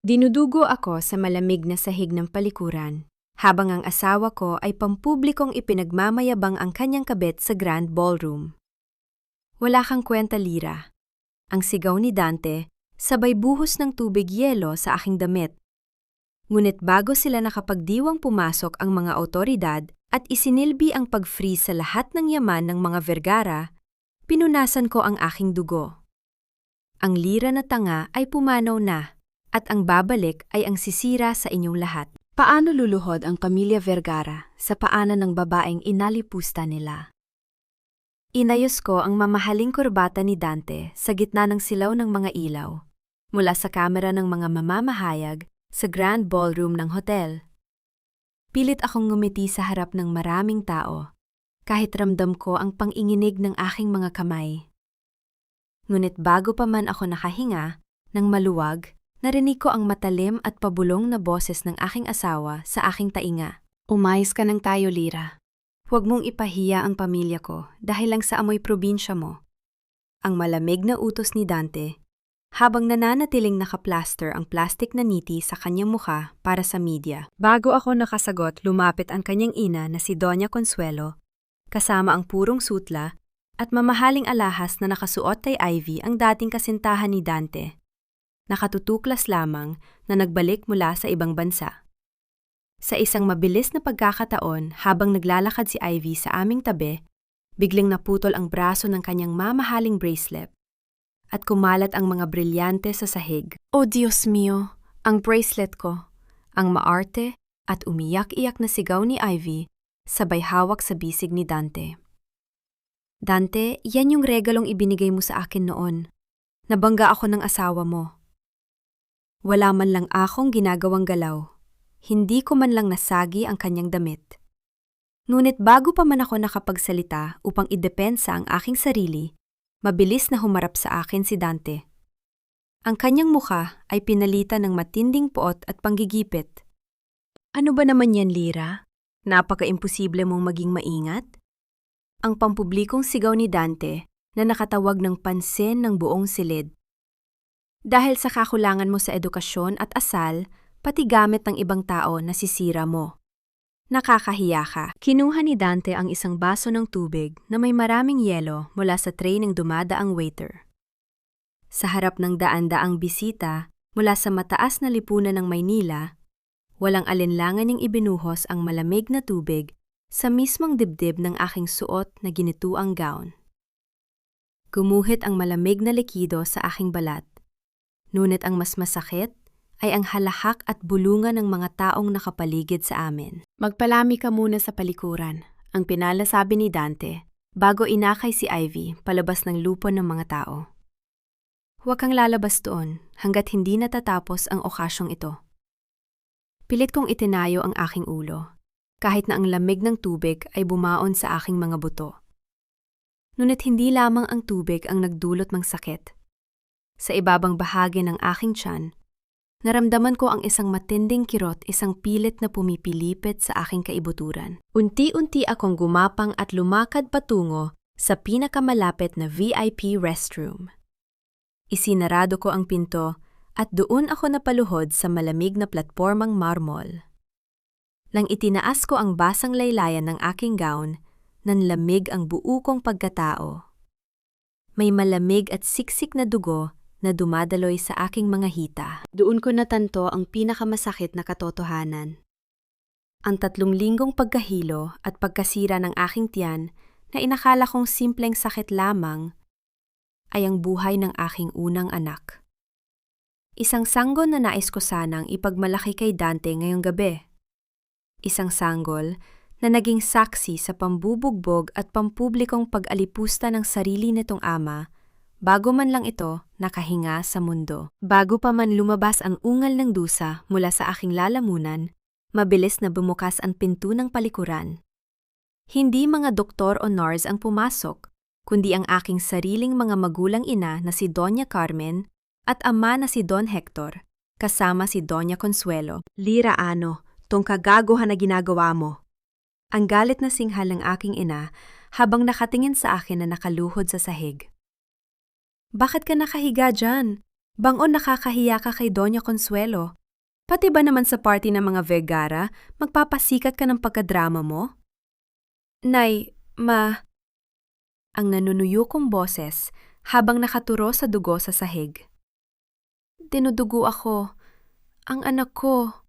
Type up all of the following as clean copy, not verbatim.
Dinudugo ako sa malamig na sahig ng palikuran, habang ang asawa ko ay pampublikong ipinagmamayabang ang kanyang kabit sa grand ballroom. Wala kang kwenta, Lira. Ang sigaw ni Dante, sabay buhos ng tubig yelo sa aking damit. Ngunit bago sila nakapagdiwang pumasok ang mga otoridad at isinilbi ang pag-freeze sa lahat ng yaman ng mga Vergara, pinunasan ko ang aking dugo. Ang Lira na tanga ay pumanaw na, at ang babalik ay ang sisira sa inyong lahat. Paano luluhod ang pamilya Vergara sa paanan ng babaeng inalipusta nila? Inayos ko ang mamahaling kurbata ni Dante sa gitna ng silaw ng mga ilaw, mula sa kamera ng mga mamamahayag sa grand ballroom ng hotel. Pilit akong ngumiti sa harap ng maraming tao, kahit ramdam ko ang panginginig ng aking mga kamay. Ngunit bago pa man ako nakahinga, nang maluwag, narinig ko ang matalim at pabulong na boses ng aking asawa sa aking tainga. Umayos ka ng tayo, Lira. Huwag mong ipahiya ang pamilya ko dahil lang sa amoy probinsya mo. Ang malamig na utos ni Dante, habang nananatiling nakaplaster ang plastic na niti sa kanyang mukha para sa media. Bago ako nakasagot, lumapit ang kanyang ina na si Doña Consuelo, kasama ang purong sutla at mamahaling alahas na nakasuot kay Ivy ang dating kasintahan ni Dante. Nakatutuklas lamang na nagbalik mula sa ibang bansa. Sa isang mabilis na pagkakataon habang naglalakad si Ivy sa aming tabi, biglang naputol ang braso ng kanyang mamahaling bracelet at kumalat ang mga brilyante sa sahig. Oh Diyos mio, ang bracelet ko, ang maarte at umiyak-iyak na sigaw ni Ivy sabay hawak sa bisig ni Dante. Dante, yan yung regalong ibinigay mo sa akin noon. Nabangga ako ng asawa mo. Wala man lang akong ginagawang galaw. Hindi ko man lang nasagi ang kanyang damit. Ngunit bago pa man ako nakapagsalita upang idepensa ang aking sarili, mabilis na humarap sa akin si Dante. Ang kanyang mukha ay pinalitan ng matinding poot at panggigipit. Ano ba naman yan, Lira? Napaka-imposible mong maging maingat? Ang pampublikong sigaw ni Dante na nakatawag ng pansin ng buong silid. Dahil sa kakulangan mo sa edukasyon at asal, pati gamit ng ibang tao na sisira mo. Nakakahiya ka. Kinuha ni Dante ang isang baso ng tubig na may maraming yelo mula sa tray ng dumadaang waiter. Sa harap ng daan-daang bisita mula sa mataas na lipunan ng Maynila, walang alinlangan niyang ibinuhos ang malamig na tubig sa mismong dibdib ng aking suot na ginituang gown. Gumuhit ang malamig na likido sa aking balat. Ngunit ang mas masakit ay ang halahak at bulungan ng mga taong nakapaligid sa amin. Magpalami ka muna sa palikuran, ang pinalasabi ni Dante, bago inakay si Ivy palabas ng lupon ng mga tao. Huwag kang lalabas doon hanggat hindi natatapos ang okasyong ito. Pilit kong itinayo ang aking ulo, kahit na ang lamig ng tubig ay bumaon sa aking mga buto. Ngunit hindi lamang ang tubig ang nagdulot ng sakit. Sa ibabang bahagi ng aking tiyan, naramdaman ko ang isang matinding kirot, isang pilit na pumipilipit sa aking kaibuturan. Unti-unti akong gumapang at lumakad patungo sa pinakamalapit na VIP restroom. Isinarado ko ang pinto at doon ako napaluhod sa malamig na platpormang marmol. Nang itinaas ko ang basang laylayan ng aking gown, nanlamig ang buo kong pagkatao. May malamig at siksik na dugo na dumadaloy sa aking mga hita. Doon ko natanto ang pinakamasakit na katotohanan. Ang 3 linggong pagkahilo at pagkasira ng aking tiyan na inakala kong simpleng sakit lamang ay ang buhay ng aking unang anak. Isang sanggol na nais ko sanang ipagmalaki kay Dante ngayong gabi. Isang sanggol na naging saksi sa pambubugbog at pampublikong pag-alipusta ng sarili nitong ama bago man lang ito nakahinga sa mundo. Bago pa man lumabas ang ungal ng dusa mula sa aking lalamunan, mabilis na bumukas ang pinto ng palikuran. Hindi mga doktor o nurse ang pumasok, kundi ang aking sariling mga magulang ina na si Doña Carmen at ama na si Don Hector, kasama si Doña Consuelo. Lira, ano, tong kagaguhan na ginagawa mo? Ang galit na singhal ng aking ina habang nakatingin sa akin na nakaluhod sa sahig. Bakit ka nakahiga dyan? Bangon nakakahiya ka kay Doña Consuelo. Pati ba naman sa party ng mga Vergara, magpapasikat ka ng pagkadrama mo? Nay, Ang nanunuyo kong boses habang nakaturo sa dugo sa sahig. Dinudugo ako. Ang anak ko.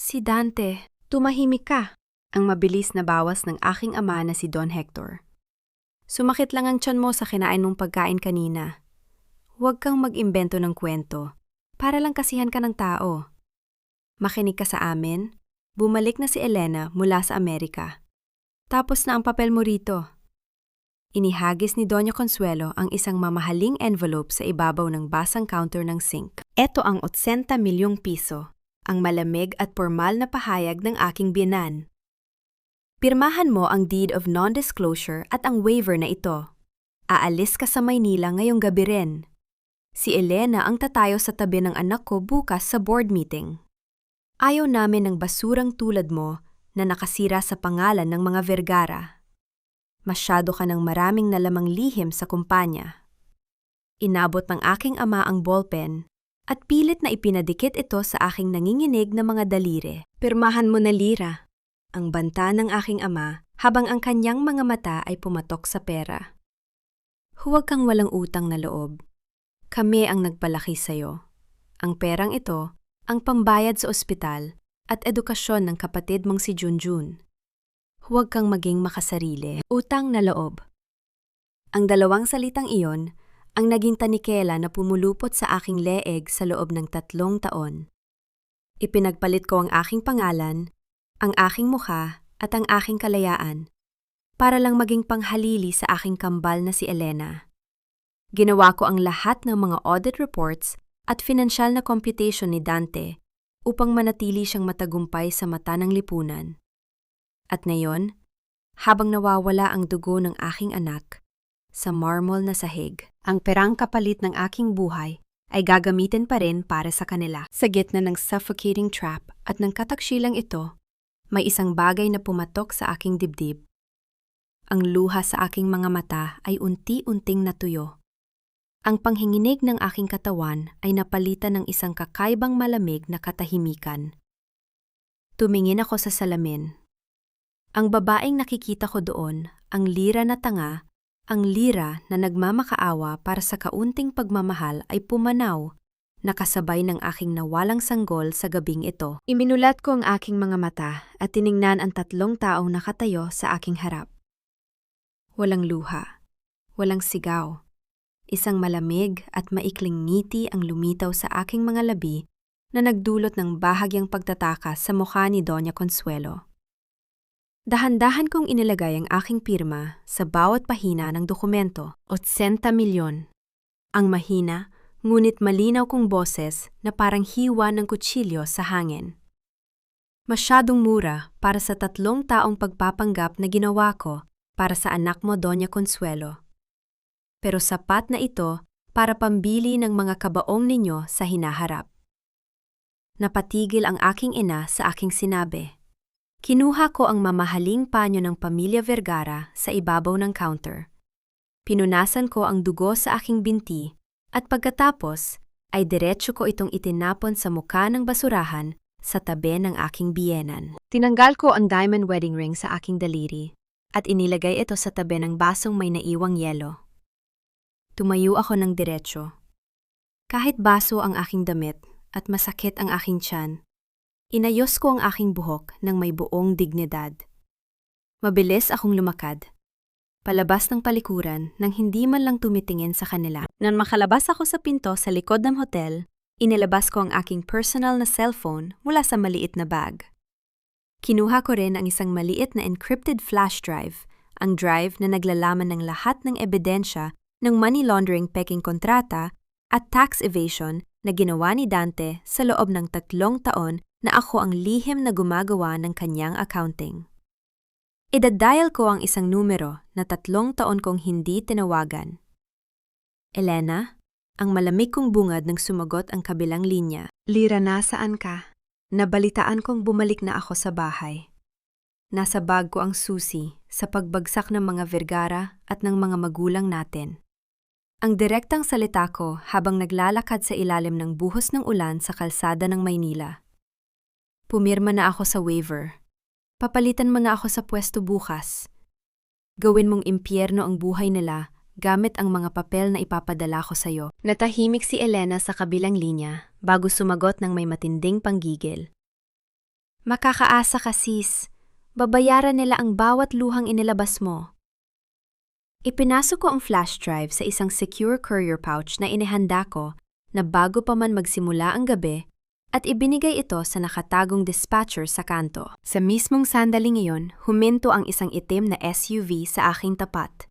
Si Dante. Tumahimik ka. Ang mabilis na bawas ng aking ama na si Don Hector. Sumakit lang ang tiyan mo sa kinain mong pagkain kanina. Huwag kang mag-imbento ng kwento. Para lang kasihan ka ng tao. Makinig ka sa amin. Bumalik na si Elena mula sa Amerika. Tapos na ang papel mo rito. Inihagis ni Doña Consuelo ang isang mamahaling envelope sa ibabaw ng basang counter ng sink. Ito ang 80 milyong piso, ang malamig at formal na pahayag ng aking biyenan. Pirmahan mo ang deed of non-disclosure at ang waiver na ito. Aalis ka sa Maynila ngayong gabi rin. Si Elena ang tatayo sa tabi ng anak ko bukas sa board meeting. Ayaw namin ng basurang tulad mo na nakasira sa pangalan ng mga Vergara. Masyado ka ng maraming nalamang lihim sa kumpanya. Inabot ng aking ama ang ballpen at pilit na ipinadikit ito sa aking nanginginig na mga daliri. Pirmahan mo na, Lira, ang banta ng aking ama habang ang kanyang mga mata ay pumatok sa pera. Huwag kang walang utang na loob. Kami ang nagpalaki sa'yo. Ang perang ito, ang pambayad sa ospital at edukasyon ng kapatid mong si Junjun. Huwag kang maging makasarili. Utang na loob. Ang dalawang salitang iyon ang naging tanikela na pumulupot sa aking leeg sa loob ng 3 taon. Ipinagpalit ko ang aking pangalan, ang aking mukha at ang aking kalayaan para lang maging panghalili sa aking kambal na si Elena. Ginawa ko ang lahat ng mga audit reports at financial na computation ni Dante upang manatili siyang matagumpay sa mata ng lipunan. At ngayon, habang nawawala ang dugo ng aking anak, sa marmol na sahig, ang perang kapalit ng aking buhay ay gagamitin pa rin para sa kanila. Sa gitna ng suffocating trap at ng kataksilang ito, may isang bagay na pumatok sa aking dibdib. Ang luha sa aking mga mata ay unti-unting natuyo. Ang panghinginig ng aking katawan ay napalitan ng isang kakaibang malamig na katahimikan. Tumingin ako sa salamin. Ang babaeng nakikita ko doon, ang Lira na tanga, ang Lira na nagmamakaawa para sa kaunting pagmamahal ay pumanaw, nakasabay ng aking nawalang sanggol sa gabing ito. Iminulat ko ang aking mga mata at tiningnan ang 3 taong nakatayo sa aking harap. Walang luha, walang sigaw. Isang malamig at maikling ngiti ang lumitaw sa aking mga labi na nagdulot ng bahagyang pagtatakas sa mukha ni Doña Consuelo. Dahan-dahan kong inilagay ang aking pirma sa bawat pahina ng dokumento, 80 milyon. Ang mahina, ngunit malinaw kong boses na parang hiwa ng kutsilyo sa hangin. Masyadong mura para sa 3 taong pagpapanggap na ginawa ko para sa anak mo, Doña Consuelo. Pero sapat na ito para pambili ng mga kabaong ninyo sa hinaharap. Napatigil ang aking ina sa aking sinabi. Kinuha ko ang mamahaling panyo ng pamilya Vergara sa ibabaw ng counter. Pinunasan ko ang dugo sa aking binti at pagkatapos ay diretso ko itong itinapon sa mukha ng basurahan sa tabi ng aking biyenan. Tinanggal ko ang diamond wedding ring sa aking daliri at inilagay ito sa tabi ng basong may naiwang yelo. Tumayo ako ng diretso. Kahit baso ang aking damit at masakit ang aking tiyan, inayos ko ang aking buhok ng may buong dignidad. Mabilis akong lumakad, palabas ng palikuran nang hindi man lang tumitingin sa kanila. Nang makalabas ako sa pinto sa likod ng hotel, inilabas ko ang aking personal na cellphone mula sa maliit na bag. Kinuha ko rin ang isang maliit na encrypted flash drive, ang drive na naglalaman ng lahat ng ebidensya ng money laundering peking kontrata at tax evasion na ginawa ni Dante sa loob ng 3 taon na ako ang lihim na gumagawa ng kanyang accounting. Idadial ko ang isang numero na 3 taon kong hindi tinawagan. Elena, ang malamig kong bungad nang sumagot ang kabilang linya. Lira, nasaan ka? Nabalitaan kong bumalik na ako sa bahay. Nasa bag ko ang susi sa pagbagsak ng mga Vergara at ng mga magulang natin. Ang direktang salita ko habang naglalakad sa ilalim ng buhos ng ulan sa kalsada ng Maynila. Pumirma na ako sa waiver. Papalitan mo na ako sa pwesto bukas. Gawin mong impyerno ang buhay nila gamit ang mga papel na ipapadala ko sa'yo. Natahimik si Elena sa kabilang linya bago sumagot ng may matinding panggigil. Makakaasa ka, sis. Babayaran nila ang bawat luhang inilabas mo. Ipinasok ko ang flash drive sa isang secure courier pouch na inihanda ko na bago pa man magsimula ang gabi at ibinigay ito sa nakatagong dispatcher sa kanto. Sa mismong sandaling iyon, huminto ang isang itim na SUV sa aking tapat.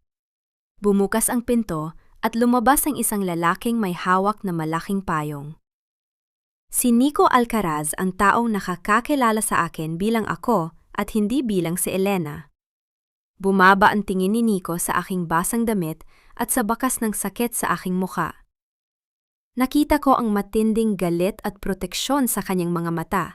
Bumukas ang pinto at lumabas ang isang lalaking may hawak na malaking payong. Si Nico Alcaraz ang taong nakakakilala sa akin bilang ako at hindi bilang si Elena. Bumaba ang tingin ni Nico sa aking basang damit at sa bakas ng sakit sa aking muka. Nakita ko ang matinding galit at proteksyon sa kanyang mga mata,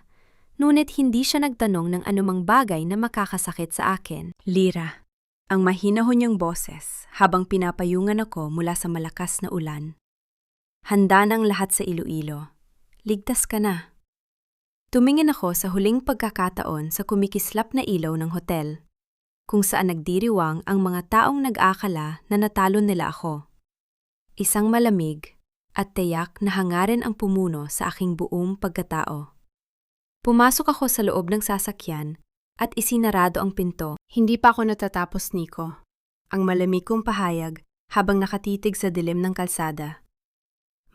ngunit hindi siya nagtanong ng anumang bagay na makakasakit sa akin. Lira, ang mahinahon niyang boses habang pinapayungan ako mula sa malakas na ulan. Handa na ang lahat sa Iloilo. Ligtas ka na. Tumingin ako sa huling pagkakataon sa kumikislap na ilaw ng hotel, kung saan nagdiriwang ang mga taong nag-akala na natalo nila ako. Isang malamig at tiyak na hangarin ang pumuno sa aking buong pagkatao. Pumasok ako sa loob ng sasakyan at isinarado ang pinto. Hindi pa ako natatapos, Nico. Ang malamig kong pahayag habang nakatitig sa dilim ng kalsada.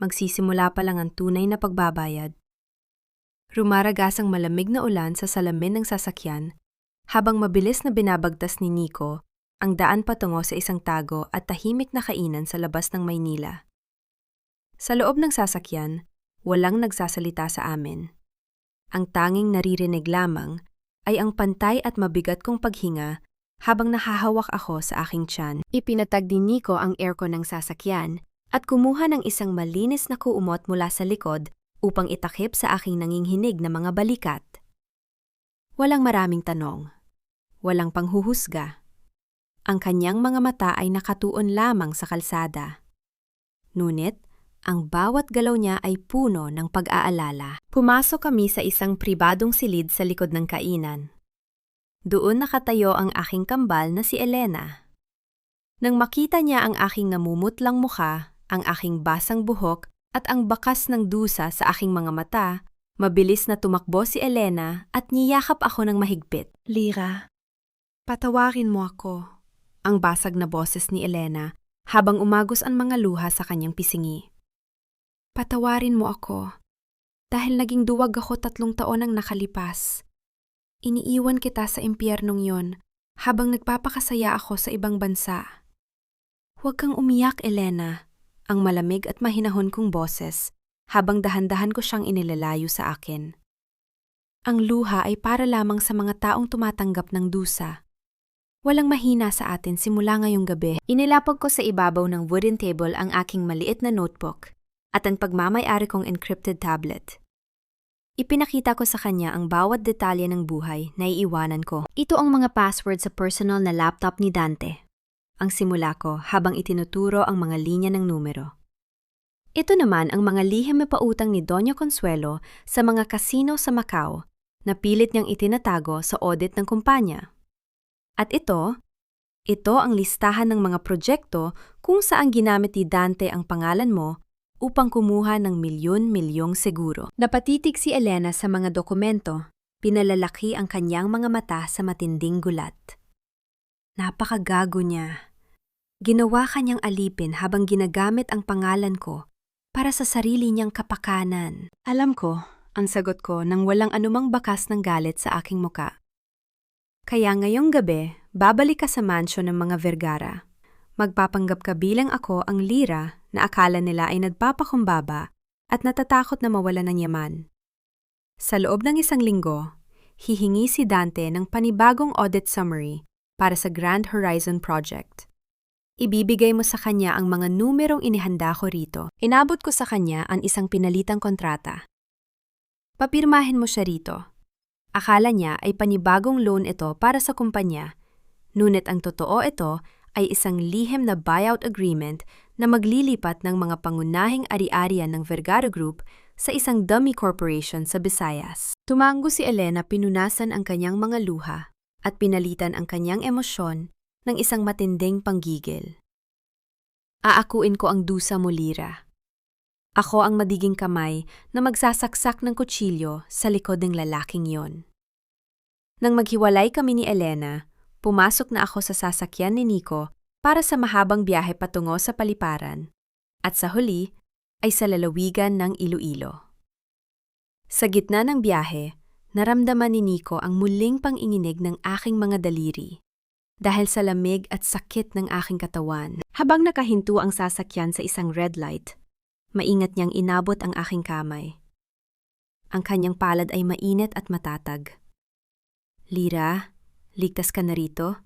Magsisimula pa lang ang tunay na pagbabayad. Rumaragas ang malamig na ulan sa salamin ng sasakyan habang mabilis na binabagtas ni Nico ang daan patungo sa isang tago at tahimik na kainan sa labas ng Maynila. Sa loob ng sasakyan, walang nagsasalita sa amin. Ang tanging naririnig lamang ay ang pantay at mabigat kong paghinga habang nahahawak ako sa aking tiyan. Ipinatag ni Nico ang aircon ng sasakyan at kumuha ng isang malinis na kuumot mula sa likod upang itakip sa aking nanginginig na mga balikat. Walang maraming tanong. Walang panghuhusga. Ang kanyang mga mata ay nakatuon lamang sa kalsada. Ngunit, ang bawat galaw niya ay puno ng pag-aalala. Pumasok kami sa isang pribadong silid sa likod ng kainan. Doon nakatayo ang aking kambal na si Elena. Nang makita niya ang aking namumutlang mukha, ang aking basang buhok at ang bakas ng dusa sa aking mga mata, mabilis na tumakbo si Elena at niyakap ako ng mahigpit. Lira, patawarin mo ako. Ang basag na boses ni Elena habang umagos ang mga luha sa kanyang pisingi. Patawarin mo ako dahil naging duwag ako 3 taon ang nakalipas. Iniiwan kita sa impyernong yon habang nagpapakasaya ako sa ibang bansa. Huwag kang umiyak, Elena. Ang malamig at mahinahon kong boses habang dahan-dahan ko siyang inilalayo sa akin. Ang luha ay para lamang sa mga taong tumatanggap ng dusa. Walang mahina sa atin simula ngayong gabi. Inilapag ko sa ibabaw ng wooden table ang aking maliit na notebook at ang pagmamay-ari kong encrypted tablet. Ipinakita ko sa kanya ang bawat detalye ng buhay na iiwanan ko. Ito ang mga password sa personal na laptop ni Dante. Ang simula ko habang itinuturo ang mga linya ng numero. Ito naman ang mga lihim na pautang ni Doña Consuelo sa mga kasino sa Macau na pilit niyang itinatago sa audit ng kumpanya. At ito ang listahan ng mga proyekto kung saan ginamit ni Dante ang pangalan mo upang kumuha ng milyon-milyong seguro. Napatitig si Elena sa mga dokumento, pinalalaki ang kanyang mga mata sa matinding gulat. Napakagago niya. Ginawa kanyang alipin habang ginagamit ang pangalan ko para sa sarili niyang kapakanan. Alam ko, ang sagot ko nang walang anumang bakas ng galit sa aking muka. Kaya ngayong gabi, babalik ka sa mansyon ng mga Vergara. Magpapanggap ka bilang ako ang Lira na akala nila ay nagpapakumbaba at natatakot na mawala ng yaman. Sa loob ng 1 linggo, hihingi si Dante ng panibagong audit summary para sa Grand Horizon Project. Ibibigay mo sa kanya ang mga numerong inihanda ko rito. Inabot ko sa kanya ang isang pinalitang kontrata. Papirmahin mo siya rito. Akala niya ay panibagong loan ito para sa kumpanya, ngunit ang totoo ito ay isang lihim na buyout agreement na maglilipat ng mga pangunahing ari-arian ng Vergara Group sa isang dummy corporation sa Visayas. Tumango si Elena, pinunasan ang kanyang mga luha at pinalitan ang kanyang emosyon ng isang matinding panggigil. Aakuin ko ang dusa mo, Lira. Ako ang magiging kamay na magsasaksak ng kutsilyo sa likod ng lalaking yon. Nang maghiwalay kami ni Elena, pumasok na ako sa sasakyan ni Nico para sa mahabang biyahe patungo sa paliparan, at sa huli ay sa lalawigan ng Iloilo. Sa gitna ng biyahe, naramdaman ni Nico ang muling panginginig ng aking mga daliri dahil sa lamig at sakit ng aking katawan. Habang nakahinto ang sasakyan sa isang red light, maingat niyang inabot ang aking kamay. Ang kanyang palad ay mainit at matatag. Lira, ligtas ka na rito?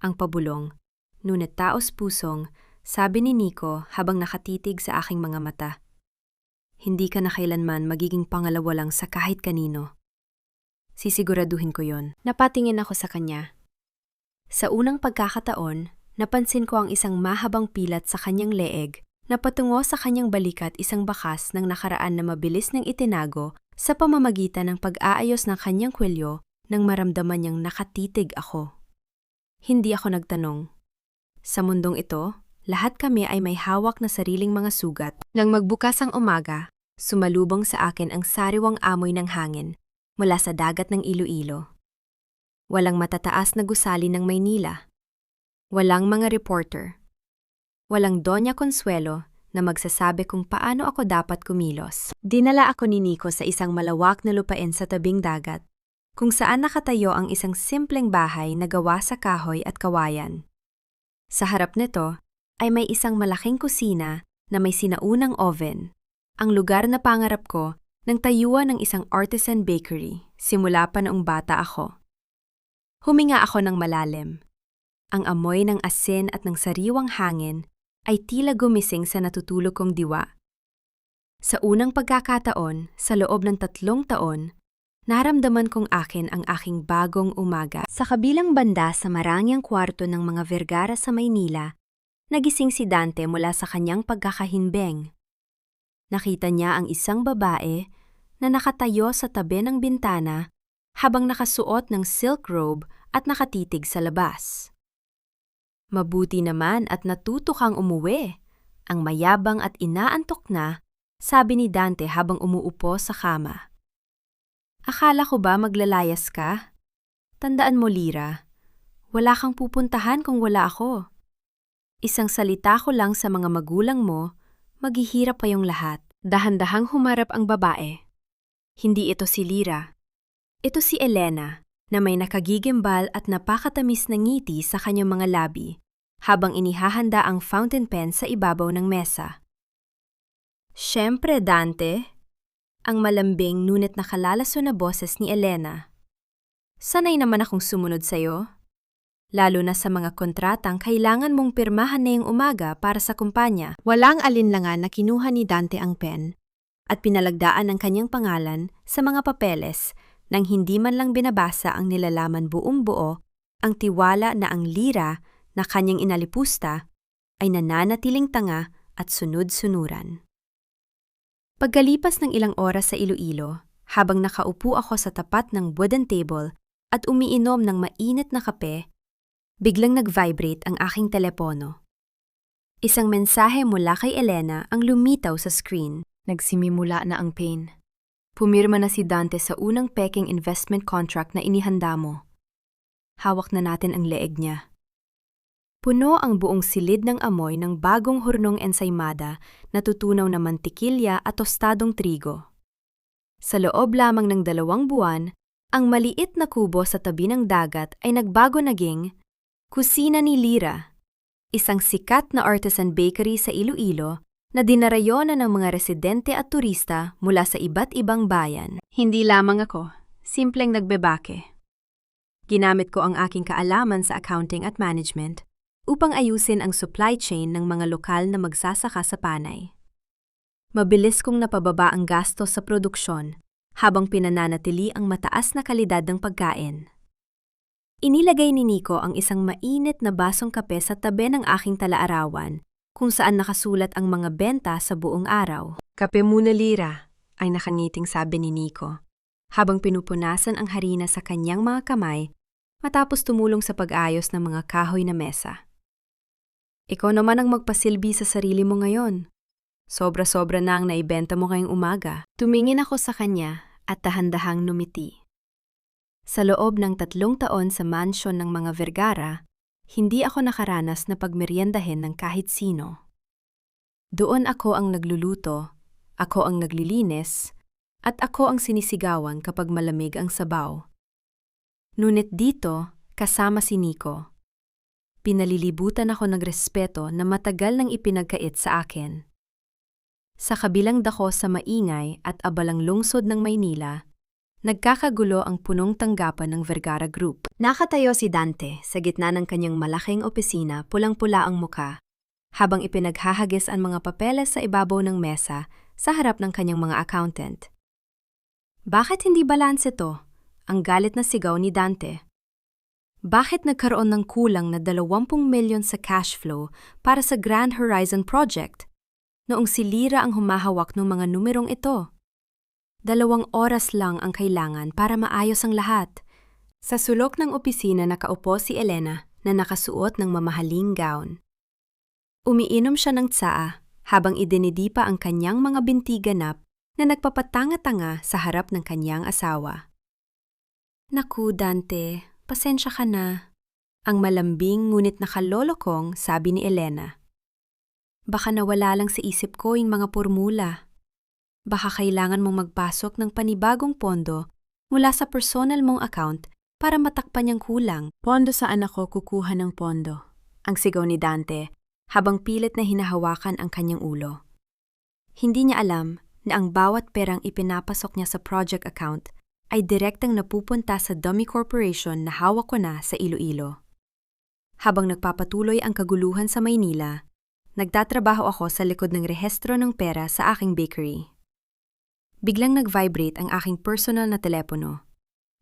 Ang pabulong, ngunit taos-pusong, sabi ni Nico habang nakatitig sa aking mga mata. Hindi ka na kailanman magiging pangalawa lang sa kahit kanino. Sisiguraduhin ko yon. Napatingin ako sa kanya. Sa unang pagkakataon, napansin ko ang isang mahabang pilat sa kanyang leeg na patungo sa kanyang balikat, isang bakas ng nakaraan na mabilis niyang itinago sa pamamagitan ng pag-aayos ng kanyang kwelyo nang maramdaman niyang nakatitig ako. Hindi ako nagtanong. Sa mundong ito, lahat kami ay may hawak na sariling mga sugat. Nang magbukas ang umaga, sumalubong sa akin ang sariwang amoy ng hangin mula sa dagat ng Iloilo. Walang matataas na gusali ng Maynila. Walang mga reporter. Walang Doña Consuelo na magsasabi kung paano ako dapat kumilos. Dinala ako ni Nico sa isang malawak na lupain sa tabing dagat, kung saan nakatayo ang isang simpleng bahay na gawa sa kahoy at kawayan. Sa harap nito ay may isang malaking kusina na may sinaunang oven, ang lugar na pangarap ko nang tayuan ng isang artisan bakery simula pa noong bata ako. Huminga ako ng malalim. Ang amoy ng asin at ng sariwang hangin ay tila gumising sa natutulog kong diwa. Sa unang pagkakataon, sa loob ng 3 taon, naramdaman kong akin ang aking bagong umaga. Sa kabilang banda sa marangyang kwarto ng mga Vergara sa Maynila, nagising si Dante mula sa kanyang pagkakahimbeng. Nakita niya ang isang babae na nakatayo sa tabi ng bintana habang nakasuot ng silk robe at nakatitig sa labas. Mabuti naman at natuto kang umuwi. Ang mayabang at inaantok na, sabi ni Dante habang umuupo sa kama. Akala ko ba maglalayas ka? Tandaan mo, Lira, wala kang pupuntahan kung wala ako. Isang salita ko lang sa mga magulang mo, maghihirap pa yung lahat. Dahan-dahang humarap ang babae. Hindi ito si Lira. Ito si Elena, na may nakagigimbal at napakatamis na ngiti sa kanyang mga labi, habang inihahanda ang fountain pen sa ibabaw ng mesa. Siyempre, Dante, ang malambing ngunit nakalalaso na boses ni Elena. Sanay naman akong sumunod sa'yo, lalo na sa mga kontratang kailangan mong pirmahan na yung umaga para sa kumpanya. Walang alinlangan na kinuha ni Dante ang pen at pinalagdaan ang kanyang pangalan sa mga papeles nang hindi man lang binabasa ang nilalaman buong buo ang tiwala na ang Lira na kanyang inalipusta ay nananatiling tanga at sunod-sunuran. Pagkalipas ng ilang oras sa Iloilo, habang nakaupo ako sa tapat ng wooden table at umiinom ng mainit na kape, biglang nag-vibrate ang aking telepono. Isang mensahe mula kay Elena ang lumitaw sa screen. Nagsimimula na ang pain. Pumirma na si Dante sa unang peking investment contract na inihanda mo. Hawak na natin ang leeg niya. Puno ang buong silid ng amoy ng bagong hurnong ensaymada na tutunaw na mantikilya at tostadong trigo. Sa loob lamang ng 2 buwan, ang maliit na kubo sa tabi ng dagat ay nagbago naging kusina ni Lira, isang sikat na artisan bakery sa Iloilo na dinarayonan ng mga residente at turista mula sa iba't ibang bayan. Hindi lamang ako, simpleng nagbebake. Ginamit ko ang aking kaalaman sa accounting at management upang ayusin ang supply chain ng mga lokal na magsasaka sa Panay. Mabilis kong napababa ang gastos sa produksyon habang pinananatili ang mataas na kalidad ng pagkain. Inilagay ni Nico ang isang mainit na basong kape sa tabi ng aking talaarawan kung saan nakasulat ang mga benta sa buong araw. Kape muna, Lira, ay nakangiting sabi ni Nico, habang pinupunasan ang harina sa kanyang mga kamay matapos tumulong sa pag-ayos ng mga kahoy na mesa. Ikaw naman ang magpasilbi sa sarili mo ngayon. Sobra-sobra na ang naibenta mo ngayong umaga. Tumingin ako sa kanya at dahan-dahang numiti. Sa loob ng 3 taon sa mansyon ng mga Vergara, hindi ako nakaranas na pagmeryendahin ng kahit sino. Doon ako ang nagluluto, ako ang naglilinis, at ako ang sinisigawan kapag malamig ang sabaw. Ngunit dito, kasama si Nico. Pinalilibutan ako ng respeto na matagal nang ipinagkait sa akin. Sa kabilang dako sa maingay at abalang lungsod ng Maynila, nagkakagulo ang punong tanggapan ng Vergara Group. Nakatayo si Dante sa gitna ng kanyang malaking opisina, pulang-pula ang muka, habang ipinaghahagis ang mga papeles sa ibabaw ng mesa sa harap ng kanyang mga accountant. Bakit hindi balance ito? Ang galit na sigaw ni Dante. Bakit nagkaroon ng kulang na 20 milyon sa cash flow para sa Grand Horizon Project noong si Lira ang humahawak ng mga numerong ito? 2 oras lang ang kailangan para maayos ang lahat. Sa sulok ng opisina nakaupo si Elena na nakasuot ng mamahaling gown. Umiinom siya ng tsaa habang idinidipa ang kanyang mga binti ganap na nagpapatanga-tanga sa harap ng kanyang asawa. Naku, Dante, pasensya ka na. Ang malambing ngunit nakalolokong sabi ni Elena. Baka nawala lang sa isip ko yung mga formula. Baka kailangan mong magpasok ng panibagong pondo mula sa personal mong account para matakpan yung kulang. Pondo saan ako kukuha ng pondo? Ang sigaw ni Dante habang pilit na hinahawakan ang kanyang ulo. Hindi niya alam na ang bawat perang ipinapasok niya sa project account ay direktang napupunta sa dummy corporation na hawak ko na sa Iloilo. Habang nagpapatuloy ang kaguluhan sa Maynila, nagtatrabaho ako sa likod ng rehistro ng pera sa aking bakery. Biglang nag-vibrate ang aking personal na telepono.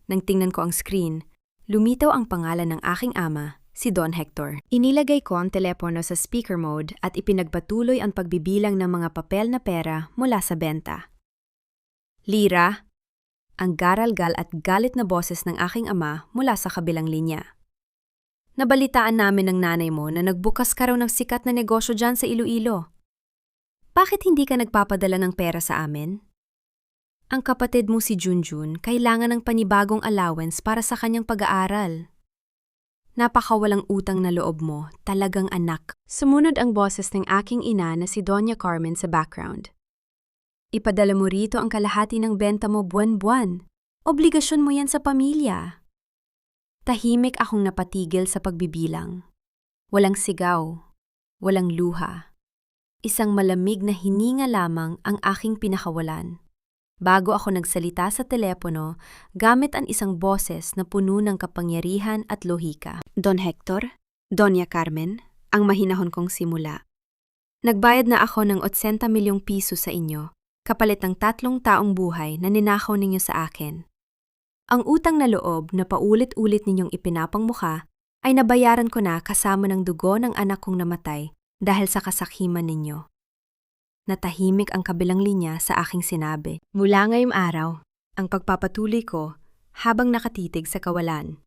Nang tingnan ko ang screen, lumitaw ang pangalan ng aking ama, si Don Hector. Inilagay ko ang telepono sa speaker mode at ipinagpatuloy ang pagbibilang ng mga papel na pera mula sa benta. Lira, ang garalgal at galit na boses ng aking ama mula sa kabilang linya. Nabalitaan namin ng nanay mo na nagbukas ka raw ng sikat na negosyo dyan sa Iloilo. Bakit hindi ka nagpapadala ng pera sa amin? Ang kapatid mo si Junjun kailangan ng panibagong allowance para sa kanyang pag-aaral. Napakawalang utang na loob mo, talagang anak. Sumunod ang boses ng aking ina na si Doña Carmen sa background. Ipadala mo rito ang kalahati ng benta mo buwan-buwan. Obligasyon mo yan sa pamilya. Tahimik akong napatigil sa pagbibilang. Walang sigaw, walang luha. Isang malamig na hininga lamang ang aking pinakawalan. Bago ako nagsalita sa telepono, gamit ang isang boses na puno ng kapangyarihan at lohika. Don Hector, Doña Carmen, ang mahinahon kong simula. Nagbayad na ako ng 80 milyong piso sa inyo, kapalit ng 3 taong buhay na ninakaw ninyo sa akin. Ang utang na loob na paulit-ulit ninyong ipinapangmukha ay nabayaran ko na kasama ng dugo ng anak kong namatay dahil sa kasakiman ninyo. Natahimik ang kabilang linya sa aking sinabi. Mula ngayong araw, ang pagpapatuloy ko habang nakatitig sa kawalan.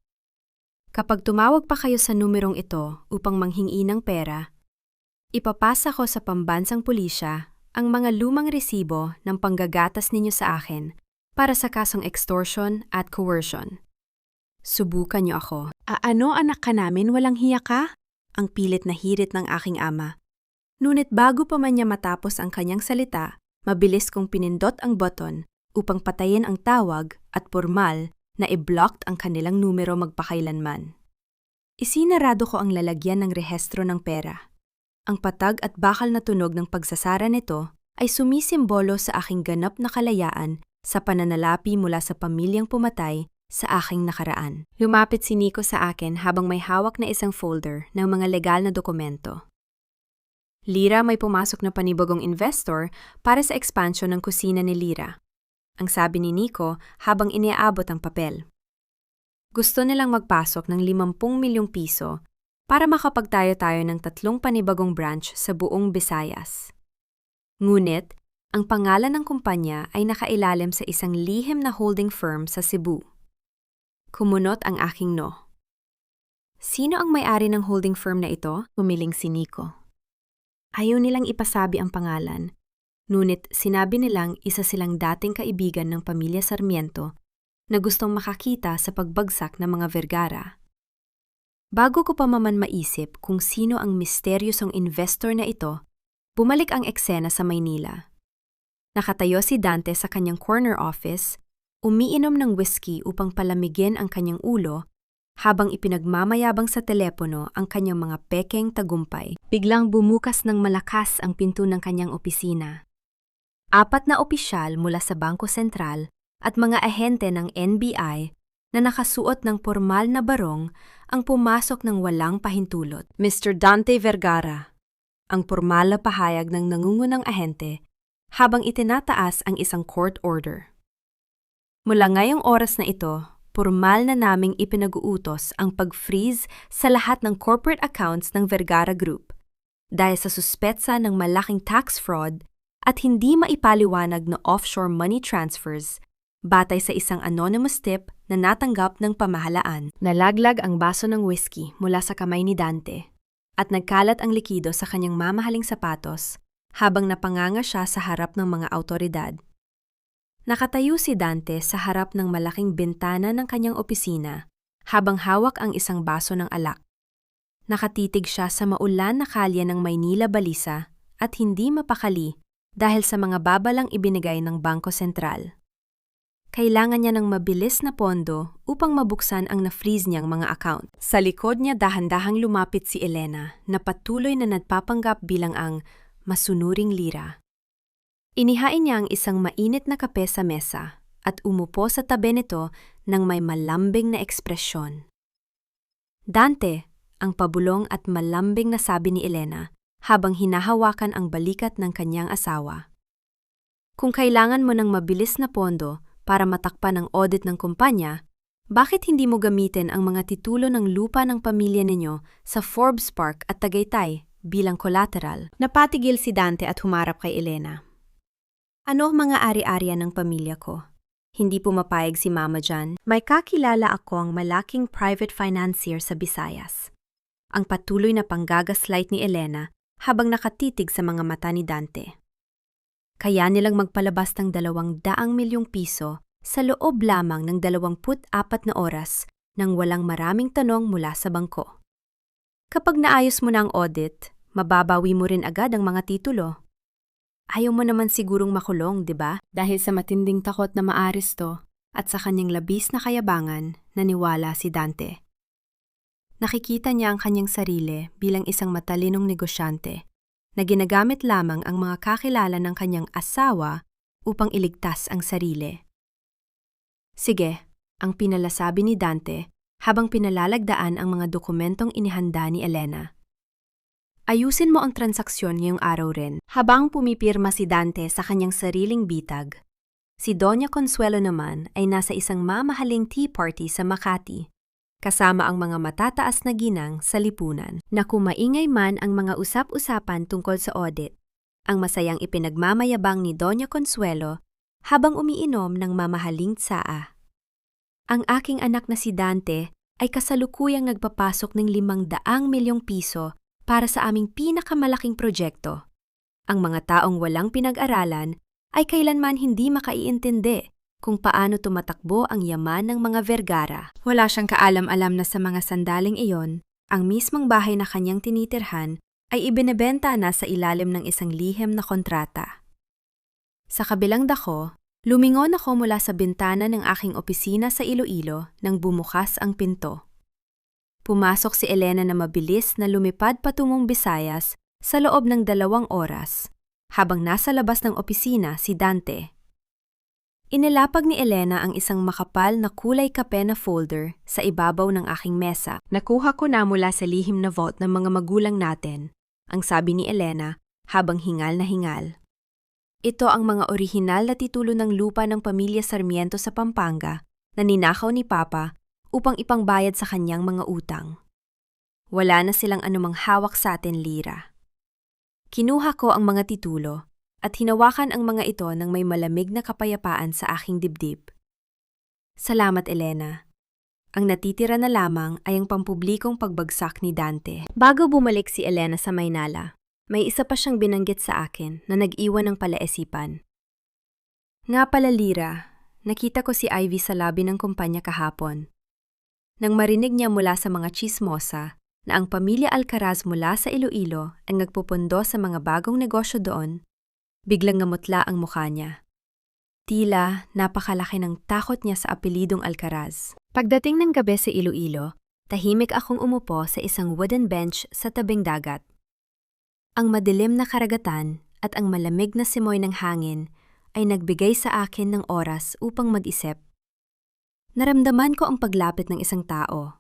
Kapag tumawag pa kayo sa numerong ito upang manghingi ng pera, ipapasa ko sa pambansang pulisya ang mga lumang resibo ng panggagatas ninyo sa akin para sa kasong extortion at coercion. Subukan niyo ako. Ano anak ka namin, walang hiya ka? Ang pilit na hirit ng aking ama. Ngunit bago pa man niya matapos ang kanyang salita, mabilis kong pinindot ang button upang patayin ang tawag at formal na i-blocked ang kanilang numero magpakailanman. Isinarado ko ang lalagyan ng rehistro ng pera. Ang patag at bakal na tunog ng pagsasara nito ay sumisimbolo sa aking ganap na kalayaan sa pananalapi mula sa pamilyang pumatay sa aking nakaraan. Lumapit si Nico sa akin habang may hawak na isang folder ng mga legal na dokumento. Lira, may pumasok na panibagong investor para sa expansion ng kusina ni Lira. Ang sabi ni Nico habang iniaabot ang papel. Gusto nilang magpasok ng 50 milyong piso para makapagtayo-tayo ng 3 panibagong branch sa buong Visayas. Ngunit, ang pangalan ng kumpanya ay nakailalim sa isang lihim na holding firm sa Cebu. Kumunot ang aking no. Sino ang may-ari ng holding firm na ito? Humiling si Nico. Ayaw nilang ipasabi ang pangalan, ngunit sinabi nilang isa silang dating kaibigan ng pamilya Sarmiento na gustong makakita sa pagbagsak ng mga Vergara. Bago ko pa man maisip kung sino ang misteryosong investor na ito, bumalik ang eksena sa Maynila. Nakatayo si Dante sa kanyang corner office, umiinom ng whiskey upang palamigin ang kanyang ulo habang ipinagmamayabang sa telepono ang kanyang mga pekeng tagumpay. Biglang bumukas ng malakas ang pinto ng kanyang opisina. 4 na opisyal mula sa Bangko Sentral at mga ahente ng NBI na nakasuot ng pormal na barong ang pumasok ng walang pahintulot. Mr. Dante Vergara, ang pormal na pahayag ng nangungunang ahente habang itinataas ang isang court order. Mula ngayong oras na ito, pormal na naming ipinag-uutos ang pag-freeze sa lahat ng corporate accounts ng Vergara Group dahil sa suspetsa ng malaking tax fraud at hindi maipaliwanag na offshore money transfers batay sa isang anonymous tip na natanggap ng pamahalaan. Nalaglag ang baso ng whiskey mula sa kamay ni Dante at nagkalat ang likido sa kanyang mamahaling sapatos habang napanganga siya sa harap ng mga awtoridad. Nakatayo si Dante sa harap ng malaking bintana ng kanyang opisina habang hawak ang isang baso ng alak. Nakatitig siya sa maulan na kalye ng Maynila Balisa at hindi mapakali dahil sa mga babalang ibinigay ng Bangko Sentral. Kailangan niya ng mabilis na pondo upang mabuksan ang na-freeze niyang mga account. Sa likod niya dahan-dahang lumapit si Elena na patuloy na nagpapanggap bilang ang masunuring lira. Inihain niya ang isang mainit na kape sa mesa at umupo sa tabi nito ng may malambing na ekspresyon. Dante, ang pabulong at malambing na sabi ni Elena habang hinahawakan ang balikat ng kanyang asawa. Kung kailangan mo ng mabilis na pondo para matakpan ang audit ng kumpanya, bakit hindi mo gamitin ang mga titulo ng lupa ng pamilya ninyo sa Forbes Park at Tagaytay bilang collateral? Napatigil si Dante at humarap kay Elena. Ano mga ari-ariya ng pamilya ko? Hindi pumapayag si Mama dyan. May kakilala akong malaking private financier sa Visayas. Ang patuloy na panggagaslight ni Elena habang nakatitig sa mga mata ni Dante. Kaya nilang magpalabas ng 200 milyong piso sa loob lamang ng 24 na oras nang walang maraming tanong mula sa bangko. Kapag naayos mo na ang audit, mababawi mo rin agad ang mga titulo. Ayaw mo naman sigurong makulong, di ba? Dahil sa matinding takot na maaresto at sa kanyang labis na kayabangan, naniwala si Dante. Nakikita niya ang kanyang sarili bilang isang matalinong negosyante na ginagamit lamang ang mga kakilala ng kanyang asawa upang iligtas ang sarili. Sige, ang pinalasabi ni Dante habang pinalalagdaan ang mga dokumentong inihanda ni Elena. Ayusin mo ang transaksyon ngayong araw rin. Habang pumipirma si Dante sa kanyang sariling bitag, si Doña Consuelo naman ay nasa isang mamahaling tea party sa Makati, kasama ang mga matataas na ginang sa lipunan. Na kumaingay man ang mga usap-usapan tungkol sa audit, ang masayang ipinagmamayabang ni Doña Consuelo habang umiinom ng mamahaling tsaa. Ang aking anak na si Dante ay kasalukuyang nagpapasok ng 500 milyong piso para sa aming pinakamalaking proyekto. Ang mga taong walang pinag-aralan ay kailanman hindi makaiintindi kung paano tumatakbo ang yaman ng mga Vergara. Wala siyang kaalam-alam na sa mga sandaling iyon, ang mismong bahay na kanyang tinitirhan ay ibinebenta na sa ilalim ng isang lihim na kontrata. Sa kabilang dako, lumingon ako mula sa bintana ng aking opisina sa Iloilo nang bumukas ang pinto. Pumasok si Elena na mabilis na lumipad patungong Visayas sa loob ng 2 oras, habang nasa labas ng opisina si Dante. Inilapag ni Elena ang isang makapal na kulay kape na folder sa ibabaw ng aking mesa. Nakuha ko na mula sa lihim na vault ng mga magulang natin, ang sabi ni Elena habang hingal na hingal. Ito ang mga orihinal na titulo ng lupa ng pamilya Sarmiento sa Pampanga na ninakaw ni Papa upang ipangbayad sa kanyang mga utang. Wala na silang anumang hawak sa atin, Lira. Kinuha ko ang mga titulo at hinawakan ang mga ito ng may malamig na kapayapaan sa aking dibdib. Salamat, Elena. Ang natitira na lamang ay ang pampublikong pagbagsak ni Dante. Bago bumalik si Elena sa Maynala, may isa pa siyang binanggit sa akin na nag-iwan ng palaisipan. Nga pala, Lira, nakita ko si Ivy sa lobby ng kumpanya kahapon. Nang marinig niya mula sa mga chismosa na ang pamilya Alcaraz mula sa Iloilo ay nagpupundo sa mga bagong negosyo doon, biglang namutla ang mukha niya. Tila napakalaki ng takot niya sa apelidong Alcaraz. Pagdating ng gabi sa Iloilo, tahimik akong umupo sa isang wooden bench sa tabing dagat. Ang madilim na karagatan at ang malamig na simoy ng hangin ay nagbigay sa akin ng oras upang mag-isip. Naramdaman ko ang paglapit ng isang tao.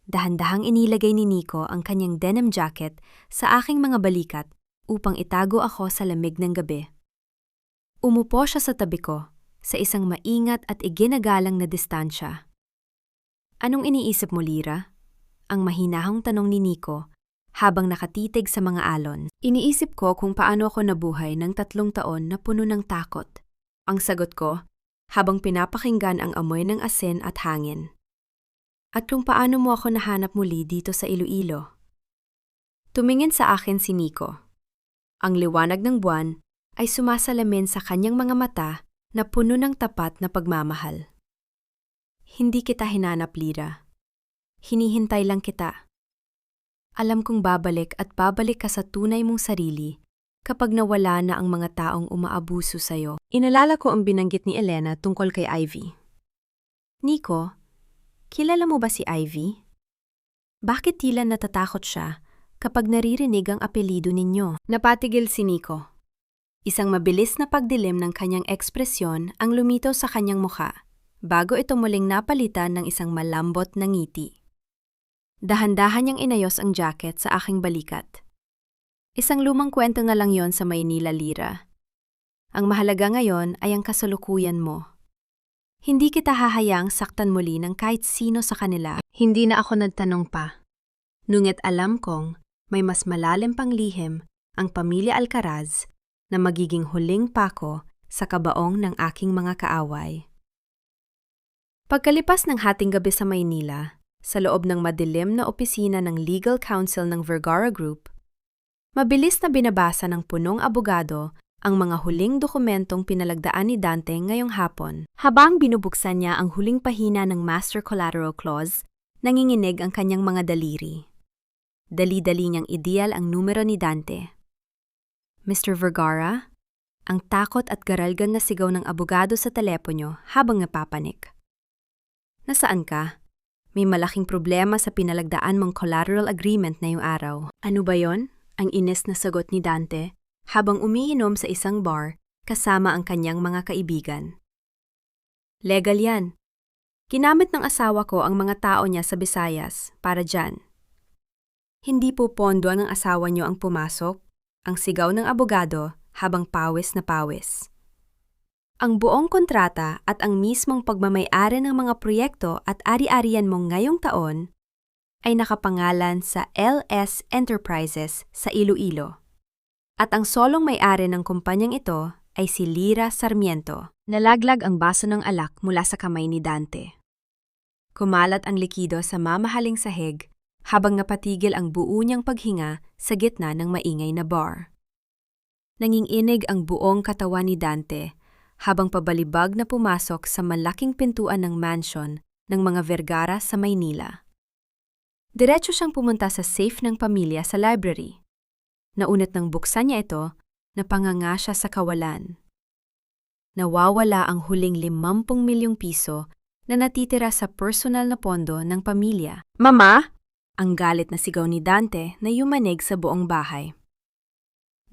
Dahan-dahang inilagay ni Nico ang kanyang denim jacket sa aking mga balikat upang itago ako sa lamig ng gabi. Umupo siya sa tabi ko, sa isang maingat at iginagalang na distansya. Anong iniisip mo, Lira? Ang mahinahong tanong ni Nico habang nakatitig sa mga alon. Iniisip ko kung paano ako nabuhay ng 3 taon na puno ng takot. Ang sagot ko, habang pinapakinggan ang amoy ng asin at hangin. At kung paano mo ako nahanap muli dito sa Iloilo. Tumingin sa akin si Nico. Ang liwanag ng buwan ay sumasalamin sa kanyang mga mata na puno ng tapat na pagmamahal. Hindi kita hinanap, Lira. Hinihintay lang kita. Alam kong babalik at babalik ka sa tunay mong sarili kapag nawala na ang mga taong umaabuso sa'yo. Inalala ko ang binanggit ni Elena tungkol kay Ivy. Nico, kilala mo ba si Ivy? Bakit tila natatakot siya kapag naririnig ang apelido ninyo? Napatigil si Nico. Isang mabilis na pagdilim ng kanyang ekspresyon ang lumitaw sa kanyang mukha bago ito muling napalitan ng isang malambot na ngiti. Dahan-dahan niyang inayos ang jacket sa aking balikat. Isang lumang kwento na lang yon sa Maynila, Lira. Ang mahalaga ngayon ay ang kasalukuyan mo. Hindi kita hahayang saktan muli ng kahit sino sa kanila. Hindi na ako nagtanong pa. Ngunit alam kong may mas malalim pang lihim ang pamilya Alcaraz na magiging huling pako sa kabaong ng aking mga kaaway. Pagkalipas ng hating gabi sa Maynila, sa loob ng madilim na opisina ng Legal Counsel ng Vergara Group, mabilis na binabasa ng punong abogado ang mga huling dokumentong pinalagdaan ni Dante ngayong hapon. Habang binubuksan niya ang huling pahina ng Master Collateral Clause, nanginginig ang kanyang mga daliri. Dali-dali niyang ideal ang numero ni Dante. Mr. Vergara, ang takot at garalgan na sigaw ng abogado sa telepono habang napapanik. Nasaan ka? May malaking problema sa pinalagdaan mong collateral agreement na yung araw. Ano ba yon? Ang ines na sagot ni Dante habang umiinom sa isang bar kasama ang kanyang mga kaibigan. Legal yan. Ginamit ng asawa ko ang mga tao niya sa Visayas para dyan. Hindi po pondo ng asawa niyo ang pumasok, ang sigaw ng abogado habang pawis na pawis. Ang buong kontrata at ang mismong pagmamay-ari ng mga proyekto at ari-arian mong ngayong taon ay nakapangalan sa LS Enterprises sa Iloilo. At ang solong may-ari ng kumpanyang ito ay si Lira Sarmiento. Nalaglag ang baso ng alak mula sa kamay ni Dante. Kumalat ang likido sa mamahaling sahig habang napatigil ang buo niyang paghinga sa gitna ng maingay na bar. Nanginginig ang buong katawan ni Dante habang pabalibag na pumasok sa malaking pintuan ng mansion ng mga Vergara sa Maynila. Diretso siyang pumunta sa safe ng pamilya sa library. Naunat nang buksan niya ito, napanganga siya sa kawalan. Nawawala ang huling 50 milyong piso na natitira sa personal na pondo ng pamilya. Mama! Ang galit na sigaw ni Dante na yumanig sa buong bahay.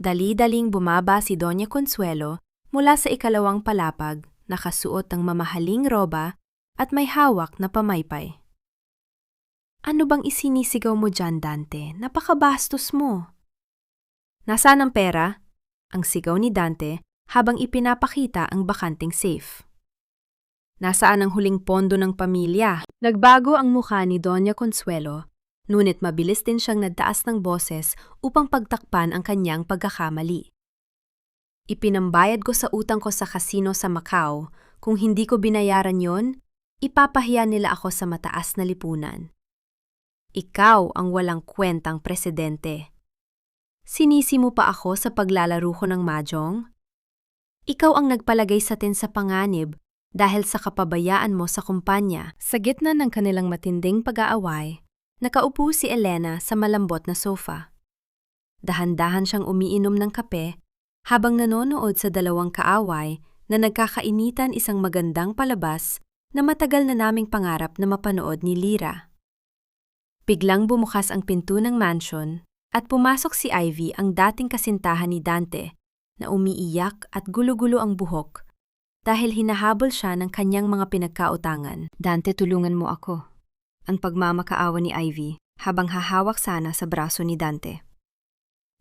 Dali-daling bumaba si Doña Consuelo mula sa ikalawang palapag, nakasuot ng mamahaling roba at may hawak na pamaypay. Ano bang isinisigaw mo dyan, Dante? Napakabastos mo. Nasaan ang pera? Ang sigaw ni Dante habang ipinapakita ang bakanting safe. Nasaan ang huling pondo ng pamilya? Nagbago ang mukha ni Doña Consuelo Ngunit mabilis din siyang nagtaas ng boses upang pagtakpan ang kanyang pagkakamali. Ipinambayad ko sa utang ko sa kasino sa Macau. Kung hindi ko binayaran yon, ipapahiya nila ako sa mataas na lipunan. Ikaw ang walang kwentang presidente. Sinisi mo pa ako sa paglalaro ko ng mahjong? Ikaw ang nagpalagay sa atin sa panganib dahil sa kapabayaan mo sa kumpanya. Sa gitna ng kanilang matinding pag-aaway, nakaupo si Elena sa malambot na sofa. Dahan-dahan siyang umiinom ng kape habang nanonood sa dalawang kaaway na nagkakainitan isang magandang palabas na matagal na naming pangarap na mapanood ni Lyra. Biglang bumukas ang pinto ng mansion at pumasok si Ivy, ang dating kasintahan ni Dante, na umiiyak at gulo-gulo ang buhok dahil hinahabol siya ng kanyang mga pinagkautangan. Dante, tulungan mo ako. Ang pagmamakaawa ni Ivy habang hahawak sana sa braso ni Dante.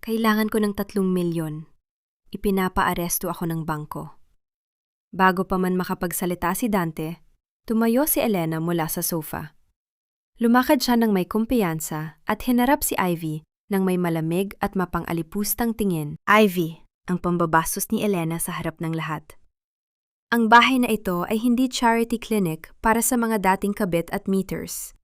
Kailangan ko ng 3 milyon. Ipinapaaresto ako ng bangko. Bago pa man makapagsalita si Dante, tumayo si Elena mula sa sofa. Lumakad siya ng may kumpiyansa at hinarap si Ivy ng may malamig at mapang-alipustang tingin. Ivy, ang pambabastos ni Elena sa harap ng lahat. Ang bahay na ito ay hindi charity clinic para sa mga dating kabit at meters.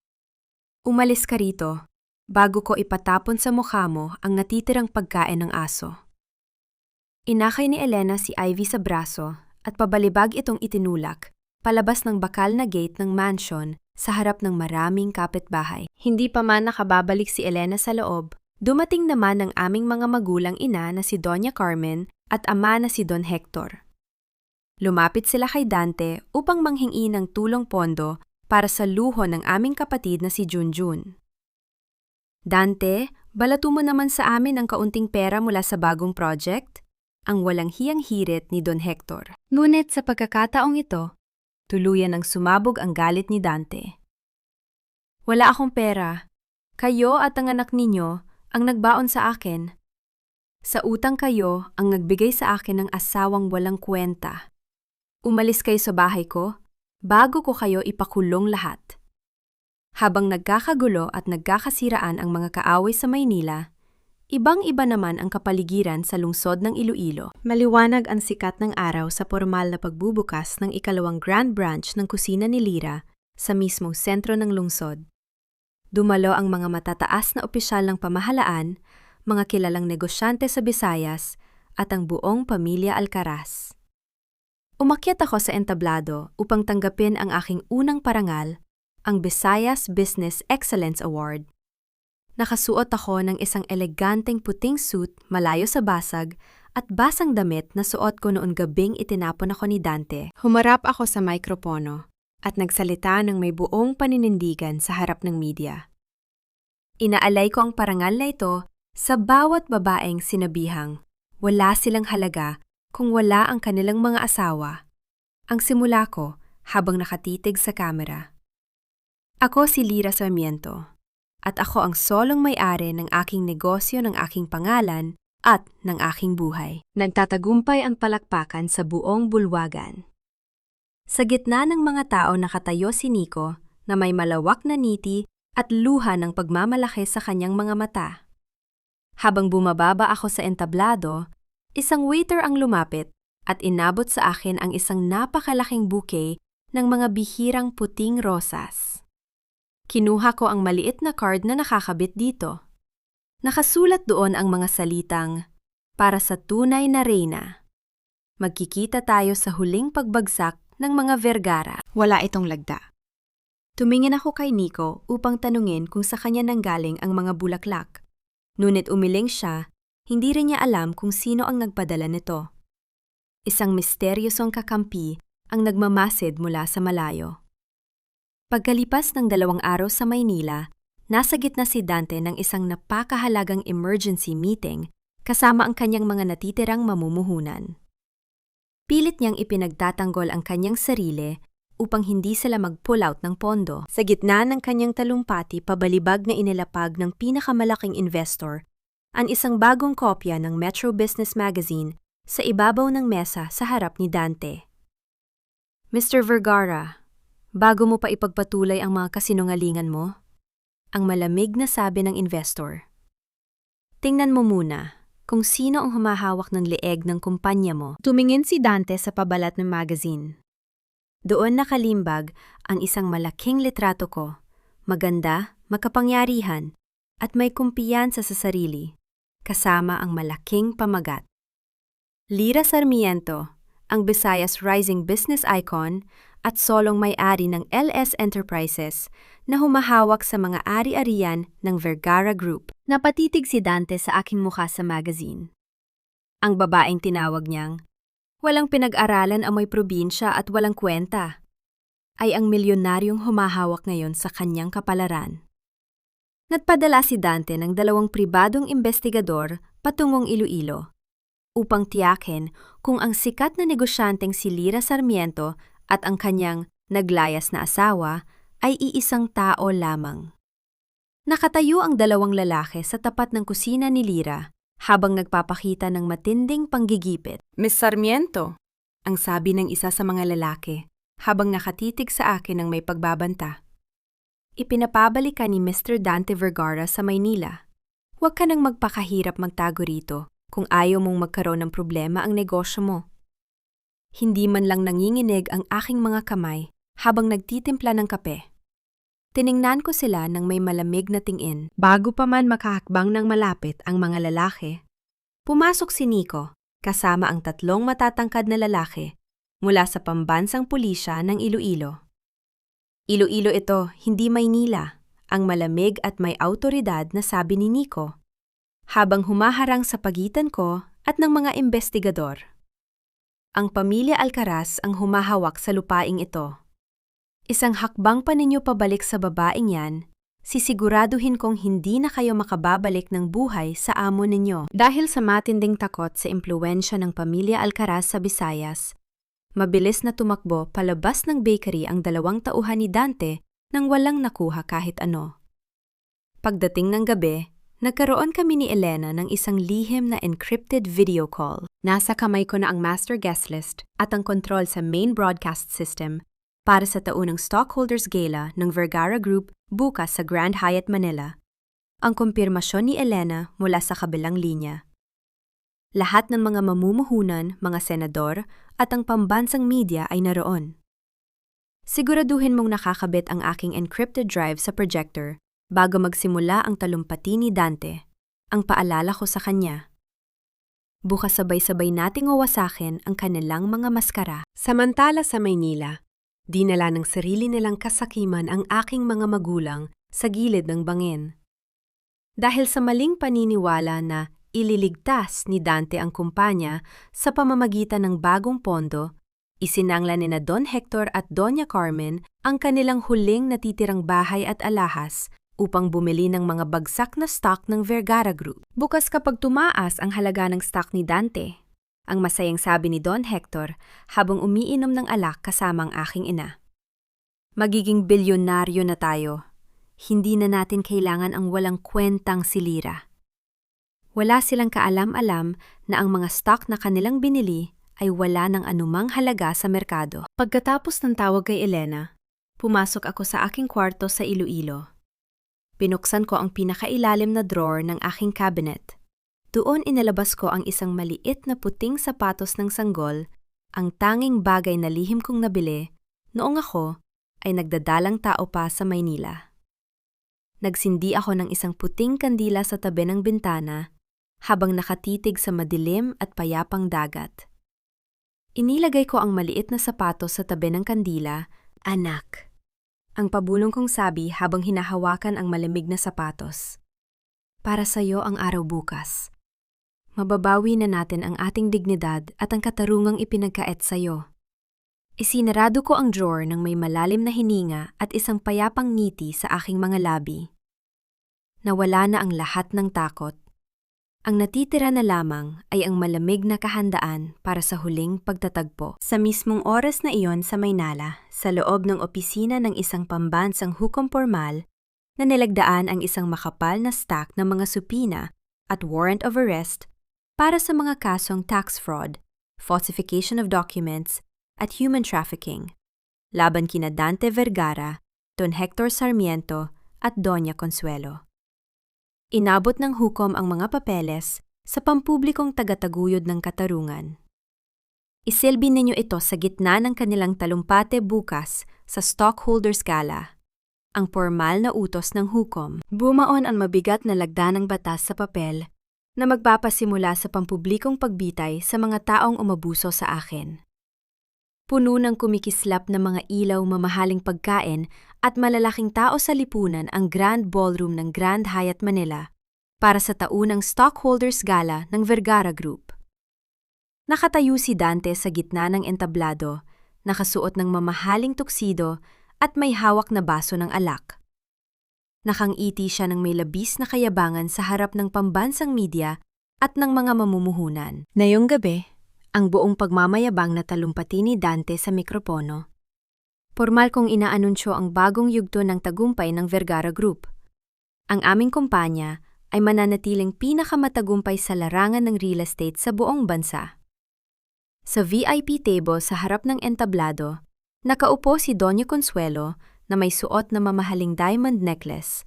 Umalis ka rito bago ko ipatapon sa mukha mo ang natitirang pagkain ng aso. Inakay ni Elena si Ivy sa braso at pabalibag itong itinulak palabas ng bakal na gate ng mansion sa harap ng maraming kapitbahay. Hindi pa man nakababalik si Elena sa loob, dumating naman ang aming mga magulang ina na si Doña Carmen at ama na si Don Hector. Lumapit sila kay Dante upang manghingi ng tulong pondo para sa luho ng aming kapatid na si Junjun. Dante, balato mo naman sa amin ang kaunting pera mula sa bagong project? Ang walang hiyang hirit ni Don Hector. Ngunit sa pagkakataong ito, tuluyan ang sumabog ang galit ni Dante. Wala akong pera. Kayo at ang anak ninyo ang nagbaon sa akin. Sa utang kayo ang nagbigay sa akin ng asawang walang kwenta. Umalis kayo sa bahay ko bago ko kayo ipakulong lahat. Habang nagkakagulo at nagkakasiraan ang mga kaaway sa Maynila, ibang-iba naman ang kapaligiran sa lungsod ng Iloilo. Maliwanag ang sikat ng araw sa formal na pagbubukas ng ikalawang Grand Branch ng kusina ni Lyra sa mismong sentro ng lungsod. Dumalo ang mga matataas na opisyal ng pamahalaan, mga kilalang negosyante sa Visayas, at ang buong pamilya Alcaraz. Umakyat ako sa entablado upang tanggapin ang aking unang parangal, ang Visayas Business Excellence Award. Nakasuot ako ng isang eleganteng puting suit malayo sa basag at basang damit na suot ko noon gabing itinapon ako ni Dante. Humarap ako sa mikropono at nagsalita ng may buong paninindigan sa harap ng media. Inaalay ko ang parangal na ito sa bawat babaeng sinabihang wala silang halaga kung wala ang kanilang mga asawa. Ang simula ko habang nakatitig sa kamera. Ako si Lyra Sarmiento at ako ang solong may-ari ng aking negosyo, ng aking pangalan at ng aking buhay. Nagtatagumpay ang palakpakan sa buong bulwagan. Sa gitna ng mga tao nakatayo si Nico na may malawak na ngiti at luha ng pagmamalaki sa kanyang mga mata. Habang bumababa ako sa entablado, isang waiter ang lumapit at inabot sa akin ang isang napakalaking bouquet ng mga bihirang puting rosas. Kinuha ko ang maliit na card na nakakabit dito. Nakasulat doon ang mga salitang, "Para sa tunay na reyna. Magkikita tayo sa huling pagbagsak ng mga Vergara." Wala itong lagda. Tumingin ako kay Nico upang tanungin kung sa kanya nanggaling ang mga bulaklak. Ngunit umiling siya, hindi rin niya alam kung sino ang nagpadala nito. Isang misteryosong kakampi ang nagmamasid mula sa malayo. Pagkalipas ng 2 araw sa Maynila, nasa gitna si Dante ng isang napakahalagang emergency meeting kasama ang kanyang mga natitirang mamumuhunan. Pilit niyang ipinagtatanggol ang kanyang sarili upang hindi sila mag-pull out ng pondo. Sa gitna ng kanyang talumpati, pabalibag na inilapag ng pinakamalaking investor ang isang bagong kopya ng Metro Business Magazine sa ibabaw ng mesa sa harap ni Dante. Mr. Vergara, bago mo pa ipagpatuloy ang mga kasinungalingan mo, Ang malamig na sabi ng investor. Tingnan mo muna kung sino ang humahawak ng leeg ng kumpanya mo. Tumingin si Dante sa pabalat ng magazine. Doon nakalimbag ang isang malaking litrato ko. Maganda, makapangyarihan, at may kumpiyansa sa sarili, kasama ang malaking pamagat. Lira Sarmiento, ang Visayas rising business icon at solong may-ari ng LS Enterprises na humahawak sa mga ari-arian ng Vergara Group. Napatitig si Dante sa aking mukha sa magazine. Ang babaeng tinawag niyang, walang pinag-aralan amoy probinsya at walang kwenta, ay ang milyonaryong humahawak ngayon sa kanyang kapalaran. Nagpadala si Dante ng 2 pribadong investigador patungong Iloilo upang tiyakin kung ang sikat na negosyanteng si Lira Sarmiento at ang kanyang naglayas na asawa ay iisang tao lamang. Nakatayo ang 2 lalaki sa tapat ng kusina ni Lira habang nagpapakita ng matinding panggigipit. Miss Sarmiento, ang sabi ng isa sa mga lalaki habang nakatitig sa akin ng may pagbabanta. Ipinapabalik ka ni Mr. Dante Vergara sa Maynila. Huwag ka nang magpakahirap magtago rito kung ayaw mong magkaroon ng problema ang negosyo mo. Hindi man lang nanginginig ang aking mga kamay habang nagtitimpla ng kape. Tiningnan ko sila ng may malamig na tingin. Bago pa man makahakbang ng malapit ang mga lalaki, pumasok si Nico kasama ang 3 matatangkad na lalaki mula sa pambansang pulisya ng Iloilo. Iloilo ito, hindi Maynila, ang malamig at may awtoridad na sabi ni Nico, habang humaharang sa pagitan ko at ng mga investigador. Ang pamilya Alcaraz ang humahawak sa lupaing ito. Isang hakbang pa ninyo pabalik sa babaeng yan, sisiguraduhin kong hindi na kayo makababalik ng buhay sa amo ninyo. Dahil sa matinding takot sa impluwensya ng pamilya Alcaraz sa Visayas, mabilis na tumakbo palabas ng bakery ang 2 tauhan ni Dante nang walang nakuha kahit ano. Pagdating ng gabi, nagkaroon kami ni Elena ng isang lihim na encrypted video call. Nasa kamay ko na ang master guest list at ang kontrol sa main broadcast system para sa taunang Stockholders Gala ng Vergara Group bukas sa Grand Hyatt Manila. Ang kumpirmasyon ni Elena mula sa kabilang linya. Lahat ng mga mamumuhunan, mga senador, at ang pambansang media ay naroon. Siguraduhin mong nakakabit ang aking encrypted drive sa projector bago magsimula ang talumpati ni Dante, ang paalala ko sa kanya. Bukas sabay-sabay nating wawasakin ang kanilang mga maskara. Samantala sa Maynila, dinala ng sarili nilang kasakiman ang aking mga magulang sa gilid ng bangin. Dahil sa maling paniniwala na ililigtas ni Dante ang kumpanya sa pamamagitan ng bagong pondo, isinangla ni na Don Hector at Doña Carmen ang kanilang huling natitirang bahay at alahas upang bumili ng mga bagsak na stock ng Vergara Group. Bukas kapag tumaas ang halaga ng stock ni Dante, ang masayang sabi ni Don Hector habang umiinom ng alak kasama ang aking ina. Magiging bilyonaryo na tayo. Hindi na natin kailangan ang walang kwentang si Lira. Wala silang kaalam-alam na ang mga stock na kanilang binili ay wala ng anumang halaga sa merkado. Pagkatapos ng tawag kay Elena, pumasok ako sa aking kwarto sa Iloilo. Pinuksan ko ang pinakailalim na drawer ng aking cabinet. Doon inalabas ko ang isang maliit na puting sapatos ng sanggol, ang tanging bagay na lihim kong nabili noong ako ay nagdadalang tao pa sa Maynila. Nagsindi ako ng isang puting kandila sa tabi ng bintana habang nakatitig sa madilim at payapang dagat. Inilagay ko ang maliit na sapatos sa tabi ng kandila, "Anak," ang pabulong kong sabi habang hinahawakan ang malamig na sapatos. "Para sa'yo ang araw bukas. Mababawi na natin ang ating dignidad at ang katarungang ipinagkait sa'yo." Isinarado ko ang drawer ng may malalim na hininga at isang payapang ngiti sa aking mga labi. Nawala na ang lahat ng takot. Ang natitira na lamang ay ang malamig na kahandaan para sa huling pagtatagpo. Sa mismong oras na iyon sa Maynala, sa loob ng opisina ng isang pambansang hukom pormal, na nilagdaan ang isang makapal na stack ng mga supina at warrant of arrest para sa mga kasong tax fraud, falsification of documents, at human trafficking, laban kina Dante Vergara, Don Hector Sarmiento, at Doña Consuelo. Inabot ng hukom ang mga papeles sa pampublikong tagataguyod ng katarungan. Isilbi ninyo ito sa gitna ng kanilang talumpate bukas sa Stockholders Gala, ang formal na utos ng hukom. Bumaon ang mabigat na lagda ng batas sa papel na magpapasimula sa pampublikong pagbitay sa mga taong umabuso sa akin. Puno ng kumikislap na mga ilaw, mamahaling pagkain at malalaking tao sa lipunan ang Grand Ballroom ng Grand Hyatt Manila para sa taunang Stockholders Gala ng Vergara Group. Nakatayo si Dante sa gitna ng entablado, nakasuot ng mamahaling tuksido at may hawak na baso ng alak. Nakangiti siya ng may labis na kayabangan sa harap ng pambansang media at ng mga mamumuhunan. Ngayong gabi, ang buong pagmamayabang na talumpati ni Dante sa mikropono. Formal kong inaanunsyo ang bagong yugto ng tagumpay ng Vergara Group. Ang aming kumpanya ay mananatiling pinakamatagumpay sa larangan ng real estate sa buong bansa. Sa VIP table sa harap ng entablado, nakaupo si Doña Consuelo na may suot na mamahaling diamond necklace,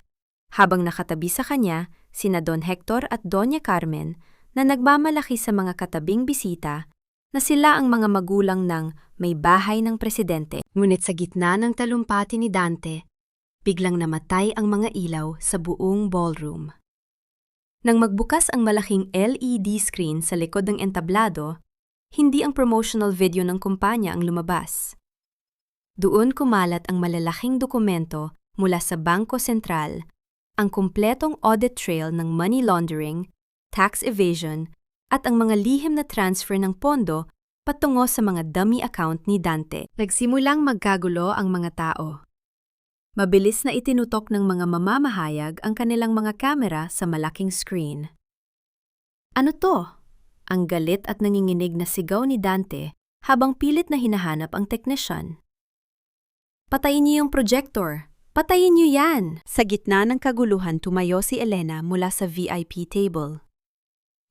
habang nakatabi sa kanya sina Don Hector at Doña Carmen na nagmamalaki sa mga katabing bisita na sila ang mga magulang ng may bahay ng presidente. Ngunit sa gitna ng talumpati ni Dante, biglang namatay ang mga ilaw sa buong ballroom. Nang magbukas ang malaking LED screen sa likod ng entablado, hindi ang promotional video ng kumpanya ang lumabas. Doon kumalat ang malalaking dokumento mula sa Bangko Sentral, ang kumpletong audit trail ng money laundering, tax evasion, at ang mga lihim na transfer ng pondo patungo sa mga dummy account ni Dante. Nagsimulang magkagulo ang mga tao. Mabilis na itinutok ng mga mamamahayag ang kanilang mga kamera sa malaking screen. Ano to? Ang galit at nanginginig na sigaw ni Dante habang pilit na hinahanap ang technician. Patayin niyo yung projector! Patayin niyo yan! Sa gitna ng kaguluhan tumayo si Elena mula sa VIP table.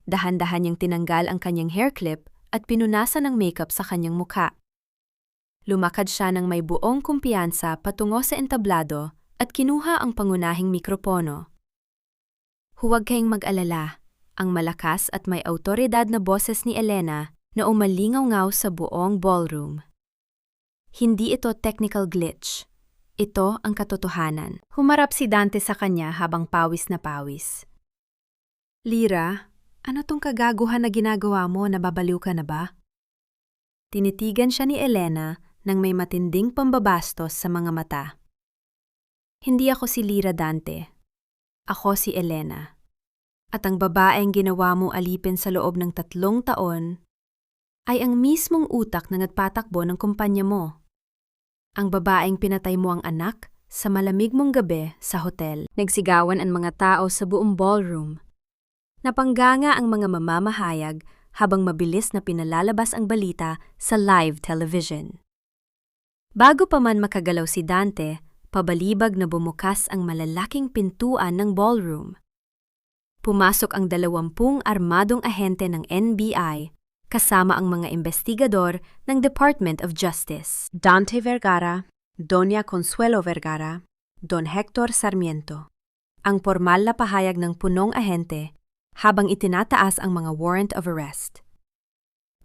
Dahan-dahan niyang tinanggal ang kanyang hair clip at pinunasan ng makeup sa kanyang mukha. Lumakad siya ng may buong kumpiyansa patungo sa entablado at kinuha ang pangunahing mikropono. Huwag kayong mag-alala, ang malakas at may awtoridad na boses ni Elena na umalingaw-ngaw sa buong ballroom. Hindi ito technical glitch. Ito ang katotohanan. Humarap si Dante sa kanya habang pawis na pawis. Lira, ano tong kagaguhan na ginagawa mo, nababaliw ka na ba? Tinitigan siya ni Elena nang may matinding pambabastos sa mga mata. Hindi ako si Lira, Dante. Ako si Elena. At ang babaeng ginawa mo alipin sa loob ng 3 taon ay ang mismong utak na nagpatakbo ng kumpanya mo. Ang babaeng pinatay mo ang anak sa malamig mong gabi sa hotel. Nagsigawan ang mga tao sa buong ballroom. Napangganga ang mga mamamahayag habang mabilis na pinalalabas ang balita sa live television. Bago pa man makagalaw si Dante, pabalibag na bumukas ang malalaking pintuan ng ballroom. Pumasok ang 20 armadong ahente ng NBI kasama ang mga investigador ng Department of Justice. Dante Vergara, Doña Consuelo Vergara, Don Hector Sarmiento. Ang formal na pahayag ng punong ahente habang itinataas ang mga warrant of arrest.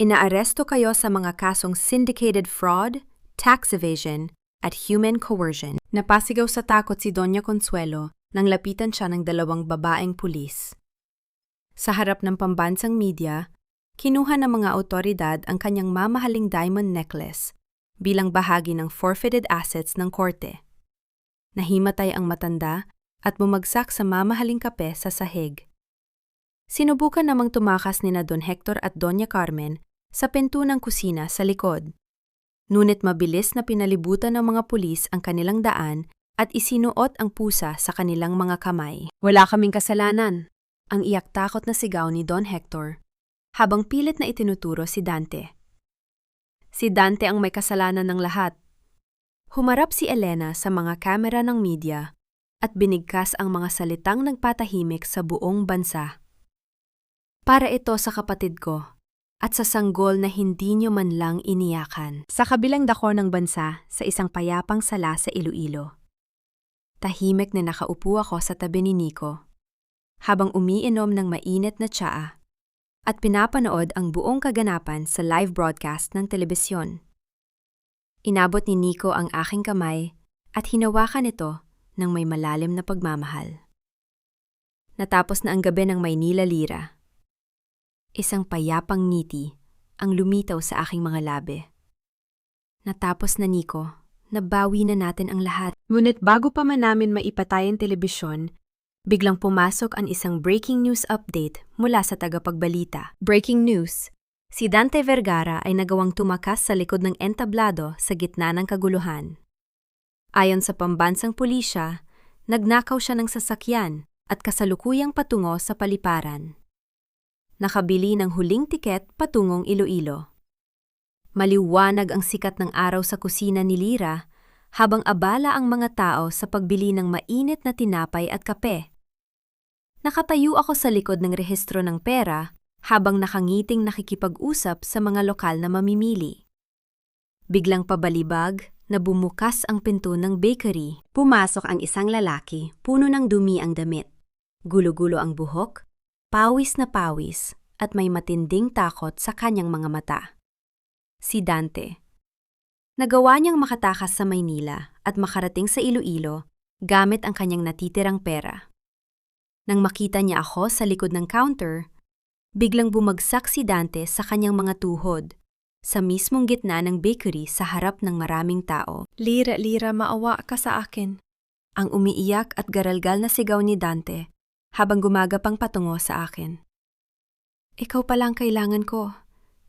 Inaaresto kayo sa mga kasong syndicated fraud, tax evasion, at human coercion. Napasigaw sa takot si Doña Consuelo nang lapitan siya ng 2 babaeng pulis. Sa harap ng pambansang media, kinuha ng mga awtoridad ang kanyang mamahaling diamond necklace bilang bahagi ng forfeited assets ng korte. Nahimatay ang matanda at bumagsak sa mamahaling kape sa sahig. Sinubukan namang tumakas nina Don Hector at Doña Carmen sa pinto ng kusina sa likod. Ngunit mabilis na pinalibutan ng mga pulis ang kanilang daan at isinuot ang pusa sa kanilang mga kamay. Wala kaming kasalanan, ang iyak takot na sigaw ni Don Hector habang pilit na itinuturo si Dante. Si Dante ang may kasalanan ng lahat. Humarap si Elena sa mga kamera ng media at binigkas ang mga salitang nagpatahimik sa buong bansa. Para ito sa kapatid ko at sa sanggol na hindi nyo man lang iniyakan. Sa kabilang dako ng bansa sa isang payapang sala sa Iloilo. Tahimik na nakaupo ako sa tabi ni Nico, habang umiinom ng mainit na tsaa at pinapanood ang buong kaganapan sa live broadcast ng telebisyon. Inabot ni Nico ang aking kamay at hinawakan ito ng may malalim na pagmamahal. Natapos na ang gabi ng Maynila Lira. Isang payapang ngiti ang lumitaw sa aking mga labi. Natapos na, Nico. Nabawi na natin ang lahat. Ngunit bago pa man namin maipatay ang telebisyon, biglang pumasok ang isang breaking news update mula sa tagapagbalita. Breaking news: si Dante Vergara ay nagawang tumakas sa likod ng entablado sa gitna ng kaguluhan. Ayon sa pambansang pulisya, nagnakaw siya ng sasakyan at kasalukuyang patungo sa paliparan. Nakabili ng huling tiket patungong Iloilo. Maliwanag ang sikat ng araw sa kusina ni Lira habang abala ang mga tao sa pagbili ng mainit na tinapay at kape. Nakatayo ako sa likod ng rehistro ng pera habang nakangiting nakikipag-usap sa mga lokal na mamimili. Biglang pabalibag na bumukas ang pinto ng bakery. Pumasok ang isang lalaki, puno ng dumi ang damit. Gulo-gulo ang buhok, pawis na pawis at may matinding takot sa kanyang mga mata. Si Dante. Nagawa niyang makatakas sa Maynila at makarating sa Iloilo gamit ang kanyang natitirang pera. Nang makita niya ako sa likod ng counter, biglang bumagsak si Dante sa kanyang mga tuhod, sa mismong gitna ng bakery sa harap ng maraming tao. Lira, maawa ka sa akin. Ang umiiyak at garalgal na sigaw ni Dante habang gumagapang patungo sa akin. Ikaw palang kailangan ko.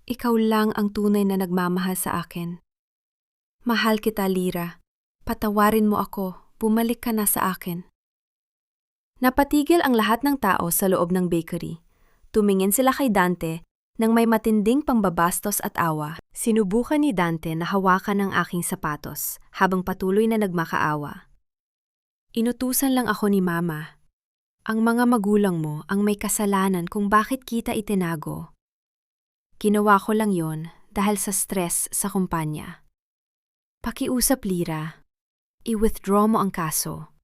Ikaw lang ang tunay na nagmamahal sa akin. Mahal kita, Lira. Patawarin mo ako. Bumalik ka na sa akin. Napatigil ang lahat ng tao sa loob ng bakery. Tumingin sila kay Dante nang may matinding pangbabastos at awa. Sinubukan ni Dante na hawakan ang aking sapatos habang patuloy na nagmakaawa. Inutusan lang ako ni Mama. Ang mga magulang mo ang may kasalanan kung bakit kita itinago. Ginawa ko lang yon dahil sa stress sa kumpanya. Pakiusap, Lira. I-withdraw mo ang kaso.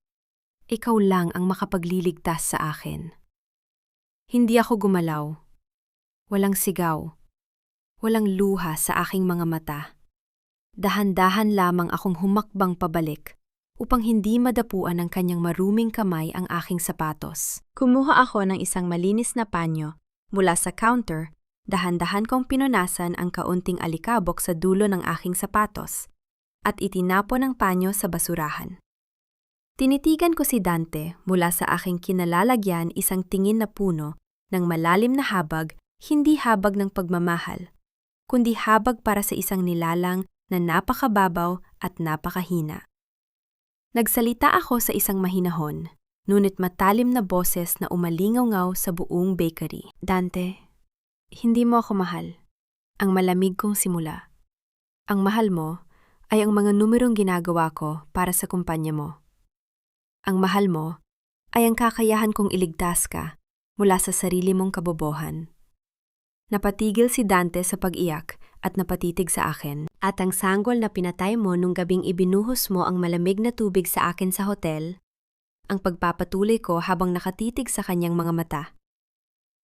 Ikaw lang ang makapagliligtas sa akin. Hindi ako gumalaw. Walang sigaw. Walang luha sa aking mga mata. Dahan-dahan lamang akong humakbang pabalik upang hindi madapuan ng kanyang maruming kamay ang aking sapatos. Kumuha ako ng isang malinis na panyo mula sa counter. Dahan-dahan kong pinunasan ang kaunting alikabok sa dulo ng aking sapatos at itinapon ang panyo sa basurahan. Tinitigan ko si Dante mula sa aking kinalalagyan isang tingin na puno ng malalim na habag, hindi habag ng pagmamahal, kundi habag para sa isang nilalang na napakababaw at napakahina. Nagsalita ako sa isang mahinahon, ngunit matalim na boses na umalingaw-ngaw sa buong bakery. Dante, hindi mo ako mahal. Ang malamig kong simula. Ang mahal mo ay ang mga numerong ginagawa ko para sa kumpanya mo. Ang mahal mo ay ang kakayahan kong iligtas ka mula sa sarili mong kabobohan. Napatigil si Dante sa pag-iyak at napatitig sa akin. At ang sanggol na pinatay mo nung gabing ibinuhos mo ang malamig na tubig sa akin sa hotel, ang pagpapatuloy ko habang nakatitig sa kanyang mga mata.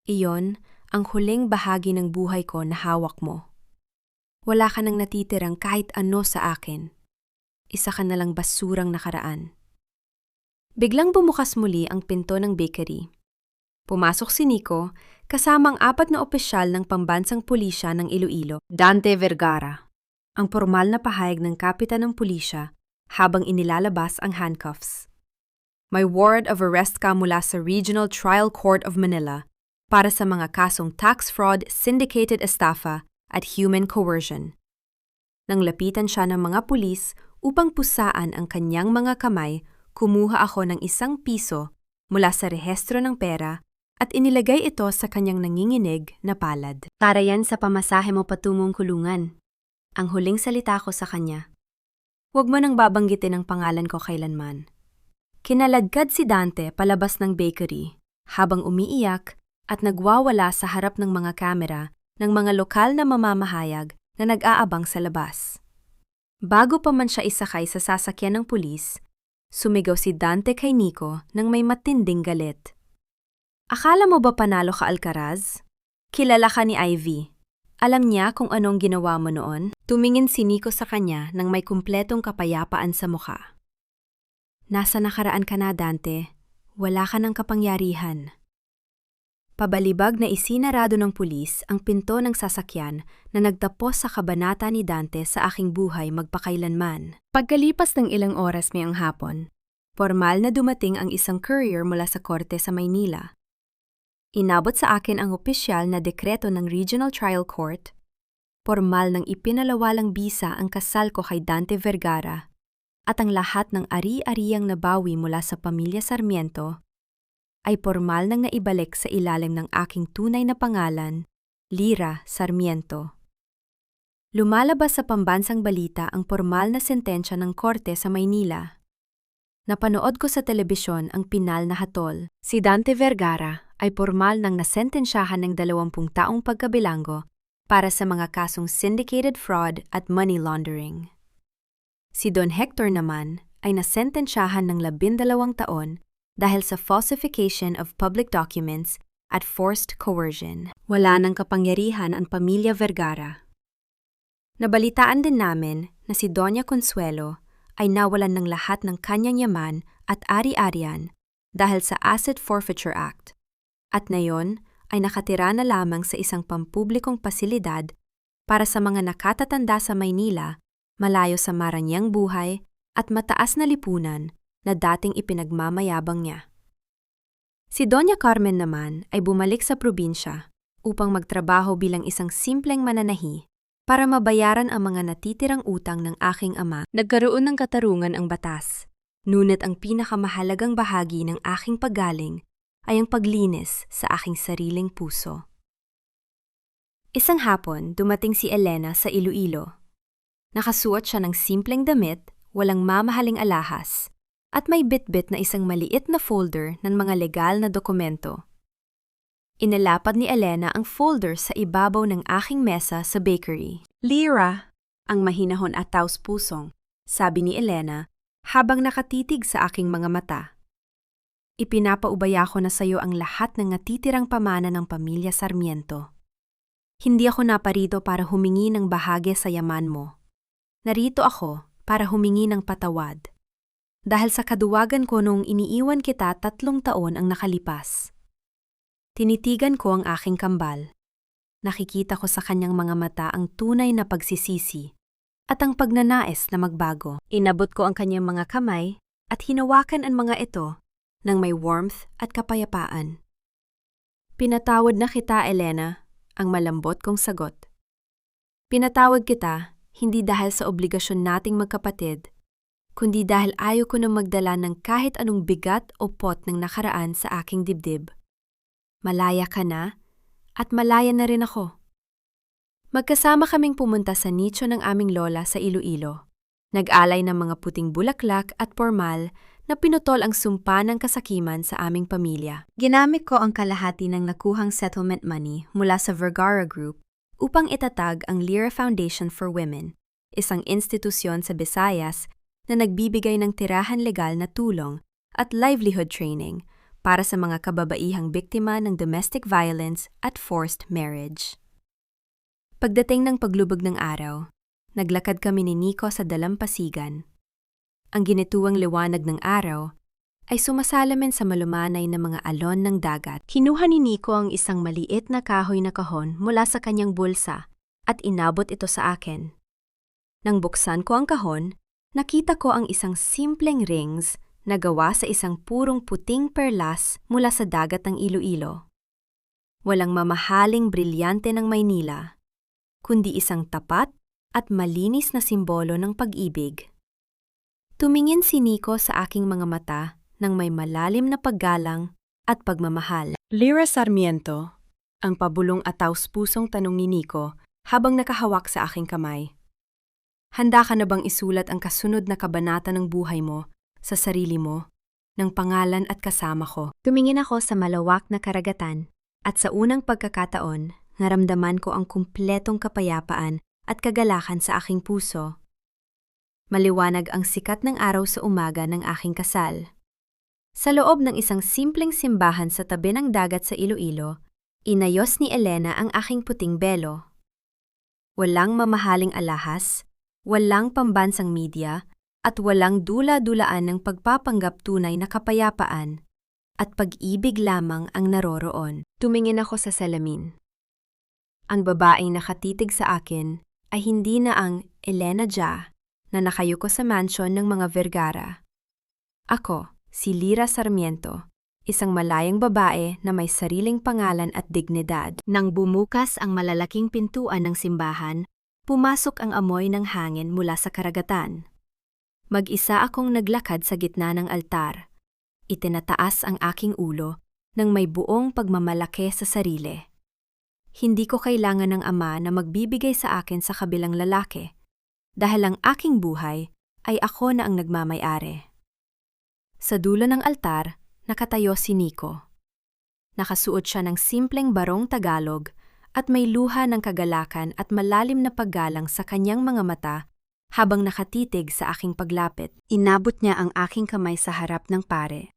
Iyon ang huling bahagi ng buhay ko na hawak mo. Wala ka nang natitirang kahit ano sa akin. Isa ka nalang basurang nakaraan. Biglang bumukas muli ang pinto ng bakery. Pumasok si Nico kasama ang 4 na opisyal ng pambansang pulisya ng Iloilo. Dante Vergara, ang formal na pahayag ng kapitan ng pulisya habang inilalabas ang handcuffs. May warrant of arrest ka mula sa Regional Trial Court of Manila para sa mga kasong tax fraud, syndicated estafa at human coercion. Nang lapitan siya ng mga pulis upang pusaan ang kanyang mga kamay, kumuha ako ng 1 piso mula sa rehistro ng pera at inilagay ito sa kanyang nanginginig na palad. Para yan sa pamasahe mo patungong kulungan. Ang huling salita ko sa kanya. Huwag mo nang babanggitin ang pangalan ko kailanman. Kinaladkad si Dante palabas ng bakery habang umiiyak at nagwawala sa harap ng mga kamera ng mga lokal na mamamahayag na nag-aabang sa labas. Bago pa man siya isakay sa sasakyan ng pulis, Sumigaw si Dante kay Nico nang may matinding galit. Akala mo ba panalo ka, Alcaraz? Kilala ka ni Ivy. Alam niya kung anong ginawa mo noon? Tumingin si Nico sa kanya nang may kumpletong kapayapaan sa mukha. Nasa nakaraan ka na, Dante. Wala ka ng kapangyarihan. Pabalibag na isinarado ng pulis ang pinto ng sasakyan na nagtapos sa kabanata ni Dante sa aking buhay magpakailanman. Pagkalipas ng ilang oras mayang hapon, formal na dumating ang isang courier mula sa korte sa Maynila. Inabot sa akin ang opisyal na dekreto ng Regional Trial Court. Formal nang ipinalawalang bisa ang kasal ko kay Dante Vergara at ang lahat ng ari-ariang nabawi mula sa pamilya Sarmiento ay formal nang naibalik sa ilalim ng aking tunay na pangalan, Lyra Sarmiento. Lumalabas sa pambansang balita ang formal na sentensya ng korte sa Maynila. Napanood ko sa telebisyon ang pinal na hatol. Si Dante Vergara ay formal nang nasentensyahan ng 20 taong pagkabilanggo para sa mga kasong syndicated fraud at money laundering. Si Don Hector naman ay nasentensyahan ng 12 taon dahil sa falsification of public documents at forced coercion. Wala ng kapangyarihan ang pamilya Vergara. Nabalitaan din namin na si Doña Consuelo ay nawalan ng lahat ng kanyang yaman at ari-arian dahil sa Asset Forfeiture Act, at ngayon ay nakatira na lamang sa isang pampublikong pasilidad para sa mga nakatatanda sa Maynila, malayo sa maranyang buhay at mataas na lipunan na dating ipinagmamayabang niya. Si Doña Carmen naman ay bumalik sa probinsya upang magtrabaho bilang isang simpleng mananahi para mabayaran ang mga natitirang utang ng aking ama. Nagkaroon ng katarungan ang batas, ngunit ang pinakamahalagang bahagi ng aking paggaling ay ang paglinis sa aking sariling puso. Isang hapon, dumating si Elena sa Iloilo. Nakasuot siya ng simpleng damit, walang mamahaling alahas, at may bitbit na isang maliit na folder ng mga legal na dokumento. Inilapad ni Elena ang folder sa ibabaw ng aking mesa sa bakery. Lyra, ang mahinahon at taos-pusong, sabi ni Elena habang nakatitig sa aking mga mata. Ipinapaubaya ko na sa iyo ang lahat ng natitirang pamana ng pamilya Sarmiento. Hindi ako naparito para humingi ng bahagi sa yaman mo. Narito ako para humingi ng patawad. Dahil sa kaduwagan ko noong iniiwan kita 3 taon ang nakalipas. Tinitigan ko ang aking kambal. Nakikita ko sa kanyang mga mata ang tunay na pagsisisi at ang pagnanais na magbago. Inabot ko ang kanyang mga kamay at hinawakan ang mga ito ng may warmth at kapayapaan. Pinatawad na kita, Elena, ang malambot kong sagot. Pinatawad kita hindi dahil sa obligasyon nating magkapatid, kundi dahil ayaw ko na magdala ng kahit anong bigat o pot ng nakaraan sa aking dibdib. Malaya ka na, at malaya na rin ako. Magkasama kaming pumunta sa nicho ng aming lola sa Iloilo. Nag-alay ng mga puting bulaklak at formal na pinutol ang sumpa ng kasakiman sa aming pamilya. Ginamit ko ang kalahati ng nakuhang settlement money mula sa Vergara Group upang itatag ang Lyra Foundation for Women, isang institusyon sa Visayas na nagbibigay ng tirahan legal na tulong at livelihood training para sa mga kababaihang biktima ng domestic violence at forced marriage. Pagdating ng paglubog ng araw, naglakad kami ni Nico sa dalampasigan. Ang ginituwang liwanag ng araw ay sumasalamin sa malumanay na mga alon ng dagat. Kinuha ni Nico ang isang maliit na kahoy na kahon mula sa kanyang bulsa at inabot ito sa akin. Nang buksan ko ang kahon, nakita ko ang isang simpleng rings na gawa sa isang purong puting perlas mula sa dagat ng Iloilo. Walang mamahaling brilyante ng Maynila, kundi isang tapat at malinis na simbolo ng pag-ibig. Tumingin si Nico sa aking mga mata nang may malalim na paggalang at pagmamahal. Lyra Sarmiento, ang pabulong at taos-pusong tanong ni Nico habang nakahawak sa aking kamay. Handa ka na bang isulat ang kasunod na kabanata ng buhay mo sa sarili mo, ng pangalan at kasama ko? Tumingin ako sa malawak na karagatan at sa unang pagkakataon, naramdaman ko ang kumpletong kapayapaan at kagalakan sa aking puso. Maliwanag ang sikat ng araw sa umaga ng aking kasal. Sa loob ng isang simpleng simbahan sa tabi ng dagat sa Iloilo, inayos ni Elena ang aking puting belo. Walang mamahaling alahas, walang pambansang media, at walang dula-dulaan ng pagpapanggap tunay na kapayapaan, at pag-ibig lamang ang naroroon. Tumingin ako sa salamin. Ang babaeng nakatitig sa akin ay hindi na ang Elena Ja na nakayuko sa mansion ng mga Vergara. Ako, si Lira Sarmiento, isang malayang babae na may sariling pangalan at dignidad. Nang bumukas ang malalaking pintuan ng simbahan, pumasok ang amoy ng hangin mula sa karagatan. Mag-isa akong naglakad sa gitna ng altar. Itinataas ang aking ulo nang may buong pagmamalaki sa sarili. Hindi ko kailangan ng ama na magbibigay sa akin sa kabilang lalaki, dahil ang aking buhay ay ako na ang nagmamay-ari. Sa dulo ng altar, nakatayo si Nico. Nakasuot siya ng simpleng barong Tagalog at may luha ng kagalakan at malalim na paggalang sa kanyang mga mata habang nakatitig sa aking paglapit. Inabot niya ang aking kamay sa harap ng pare.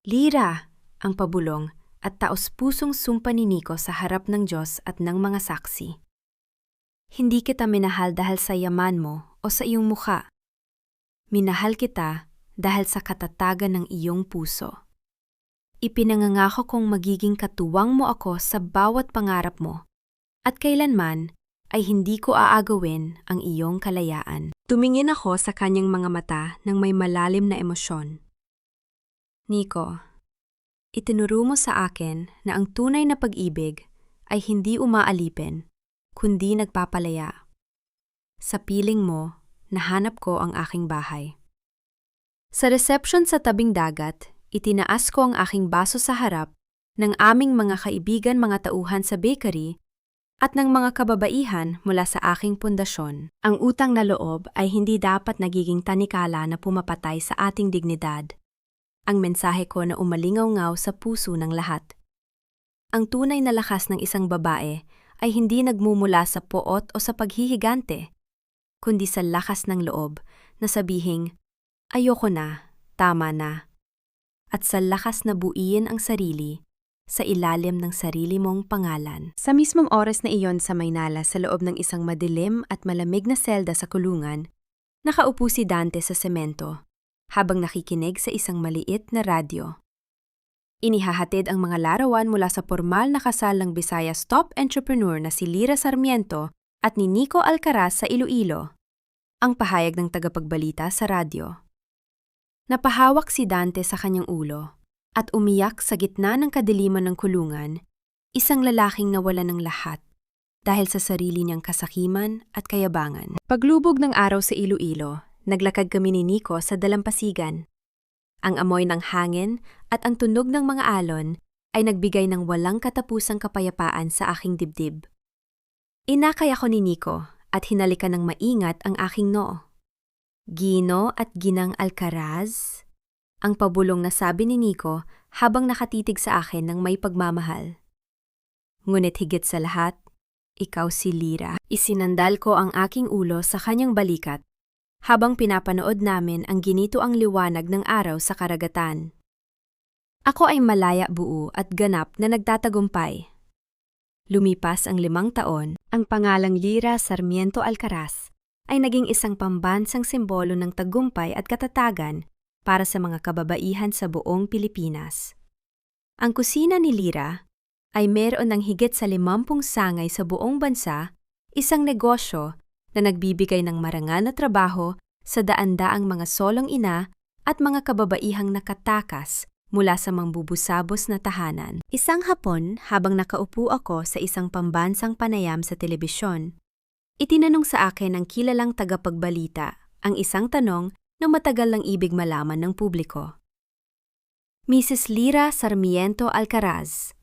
Lira, ang pabulong at taos-pusong sumpa ni Nico sa harap ng Diyos at ng mga saksi. Hindi kita minahal dahil sa yaman mo o sa iyong mukha. Minahal kita dahil sa katatagan ng iyong puso. Ipinangangako kong magiging katuwang mo ako sa bawat pangarap mo, at kailanman ay hindi ko aagawin ang iyong kalayaan. Tumingin ako sa kanyang mga mata ng may malalim na emosyon. Nico, itinuro mo sa akin na ang tunay na pag-ibig ay hindi umaalipin, kundi nagpapalaya. Sa piling mo, nahanap ko ang aking bahay. Sa reception sa tabing dagat, itinaas ko ang aking baso sa harap ng aming mga kaibigan mga tauhan sa bakery at ng mga kababaihan mula sa aking pundasyon. Ang utang na loob ay hindi dapat nagiging tanikala na pumapatay sa ating dignidad. Ang mensahe ko na umalingaw-ngaw sa puso ng lahat. Ang tunay na lakas ng isang babae ay hindi nagmumula sa poot o sa paghihigante, kundi sa lakas ng loob na sabihing, ayoko na, tama na. At sa lakas na buuin ang sarili sa ilalim ng sarili mong pangalan. Sa mismong oras na iyon sa Maynala sa loob ng isang madilim at malamig na selda sa kulungan, nakaupo si Dante sa semento habang nakikinig sa isang maliit na radyo. Inihahatid ang mga larawan mula sa formal na kasal ng Visayas top entrepreneur na si Lira Sarmiento at ni Nico Alcaraz sa Iloilo, ang pahayag ng tagapagbalita sa radyo. Napahawak si Dante sa kanyang ulo at umiyak sa gitna ng kadiliman ng kulungan, isang lalaking nawalan ng lahat dahil sa sarili niyang kasakiman at kayabangan. Paglubog ng araw sa Iloilo, naglakad kami ni Nico sa dalampasigan. Ang amoy ng hangin at ang tunog ng mga alon ay nagbigay ng walang katapusang kapayapaan sa aking dibdib. Inakay ako ni Nico at hinalikan ng maingat ang aking noo. Gino at Ginang Alcaraz? Ang pabulong na sabi ni Nico habang nakatitig sa akin ng may pagmamahal. Ngunit higit sa lahat, ikaw si Lira. Isinandal ko ang aking ulo sa kanyang balikat habang pinapanood namin ang ginito ang liwanag ng araw sa karagatan. Ako ay malaya buo at ganap na nagtatagumpay. Lumipas ang 5 taon, ang pangalang Lira Sarmiento Alcaraz ay naging isang pambansang simbolo ng tagumpay at katatagan para sa mga kababaihan sa buong Pilipinas. Ang kusina ni Lira ay meron ng higit sa 50 sangay sa buong bansa, isang negosyo na nagbibigay ng marangal na trabaho sa daan-daang mga solong ina at mga kababaihang nakatakas mula sa mambubusabos na tahanan. Isang hapon, habang nakaupo ako sa isang pambansang panayam sa telebisyon, itinanong sa akin ng kilalang tagapagbalita ang isang tanong na matagal lang ibig malaman ng publiko. Mrs. Lira Sarmiento Alcaraz,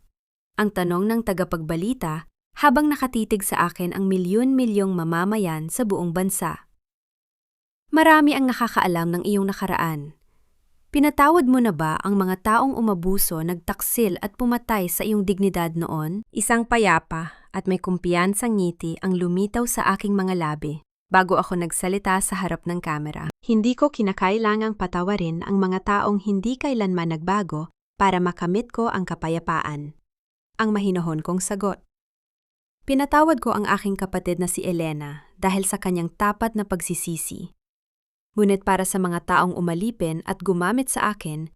ang tanong ng tagapagbalita habang nakatitig sa akin ang milyon-milyong mamamayan sa buong bansa. Marami ang nakakaalam ng iyong nakaraan. Pinatawad mo na ba ang mga taong umabuso, nagtaksil at pumatay sa iyong dignidad noon? Isang payapa at may kumpiyansang ngiti ang lumitaw sa aking mga labi. bago ako nagsalita sa harap ng kamera. Hindi ko kinakailangang patawarin ang mga taong hindi kailanman nagbago para makamit ko ang kapayapaan. Ang mahinahon kong sagot. Pinatawad ko ang aking kapatid na si Elena dahil sa kanyang tapat na pagsisisi. Ngunit para sa mga taong umalipin at gumamit sa akin,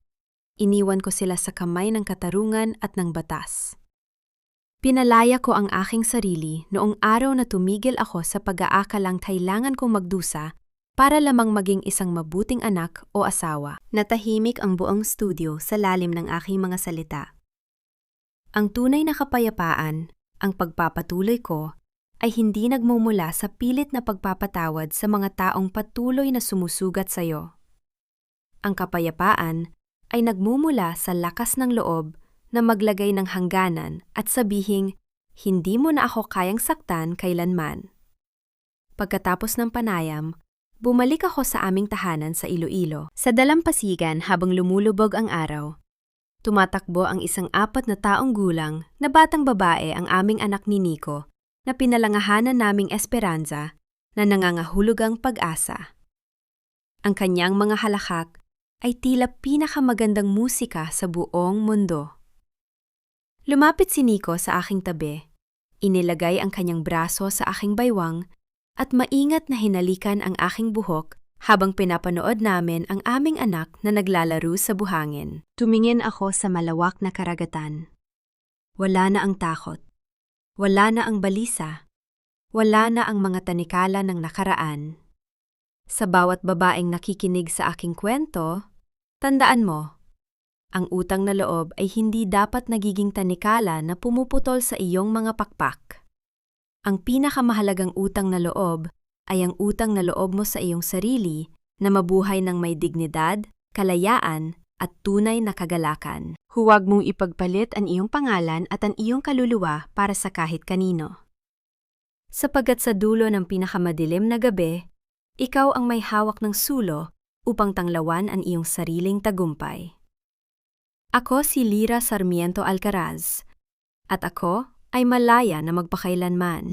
iniwan ko sila sa kamay ng katarungan at ng batas. Pinalaya ko ang aking sarili noong araw na tumigil ako sa pag-aakalang kailangan kong magdusa para lamang maging isang mabuting anak o asawa. Natahimik ang buong studio sa lalim ng aking mga salita. Ang tunay na kapayapaan, ang pagpapatuloy ko, ay hindi nagmumula sa pilit na pagpapatawad sa mga taong patuloy na sumusugat sa iyo. Ang kapayapaan ay nagmumula sa lakas ng loob na maglagay ng hangganan at sabihing, hindi mo na ako kayang saktan kailanman. Pagkatapos ng panayam, bumalik ako sa aming tahanan sa Iloilo. Sa dalampasigan habang lumulubog ang araw, tumatakbo ang isang 4 na taong gulang na batang babae ang aming anak ni Nico na pinalangahanan naming Esperanza na nangangahulugang pag-asa. Ang kanyang mga halakhak ay tila pinakamagandang musika sa buong mundo. Lumapit si Nico sa aking tabi, inilagay ang kanyang braso sa aking baywang at maingat na hinalikan ang aking buhok habang pinapanood namin ang aming anak na naglalaro sa buhangin. Tumingin ako sa malawak na karagatan. Wala na ang takot. Wala na ang balisa. Wala na ang mga tanikala ng nakaraan. Sa bawat babaeng nakikinig sa aking kwento, tandaan mo, ang utang na loob ay hindi dapat nagiging tanikala na pumuputol sa iyong mga pakpak. Ang pinakamahalagang utang na loob ay ang utang na loob mo sa iyong sarili na mabuhay ng may dignidad, kalayaan, at tunay na kagalakan. Huwag mong ipagpalit ang iyong pangalan at ang iyong kaluluwa para sa kahit kanino. Sapagkat sa dulo ng pinakamadilim na gabi, ikaw ang may hawak ng sulo upang tanglawan ang iyong sariling tagumpay. Ako si Lyra Sarmiento Alcaraz, at ako ay malaya na magpakailanman.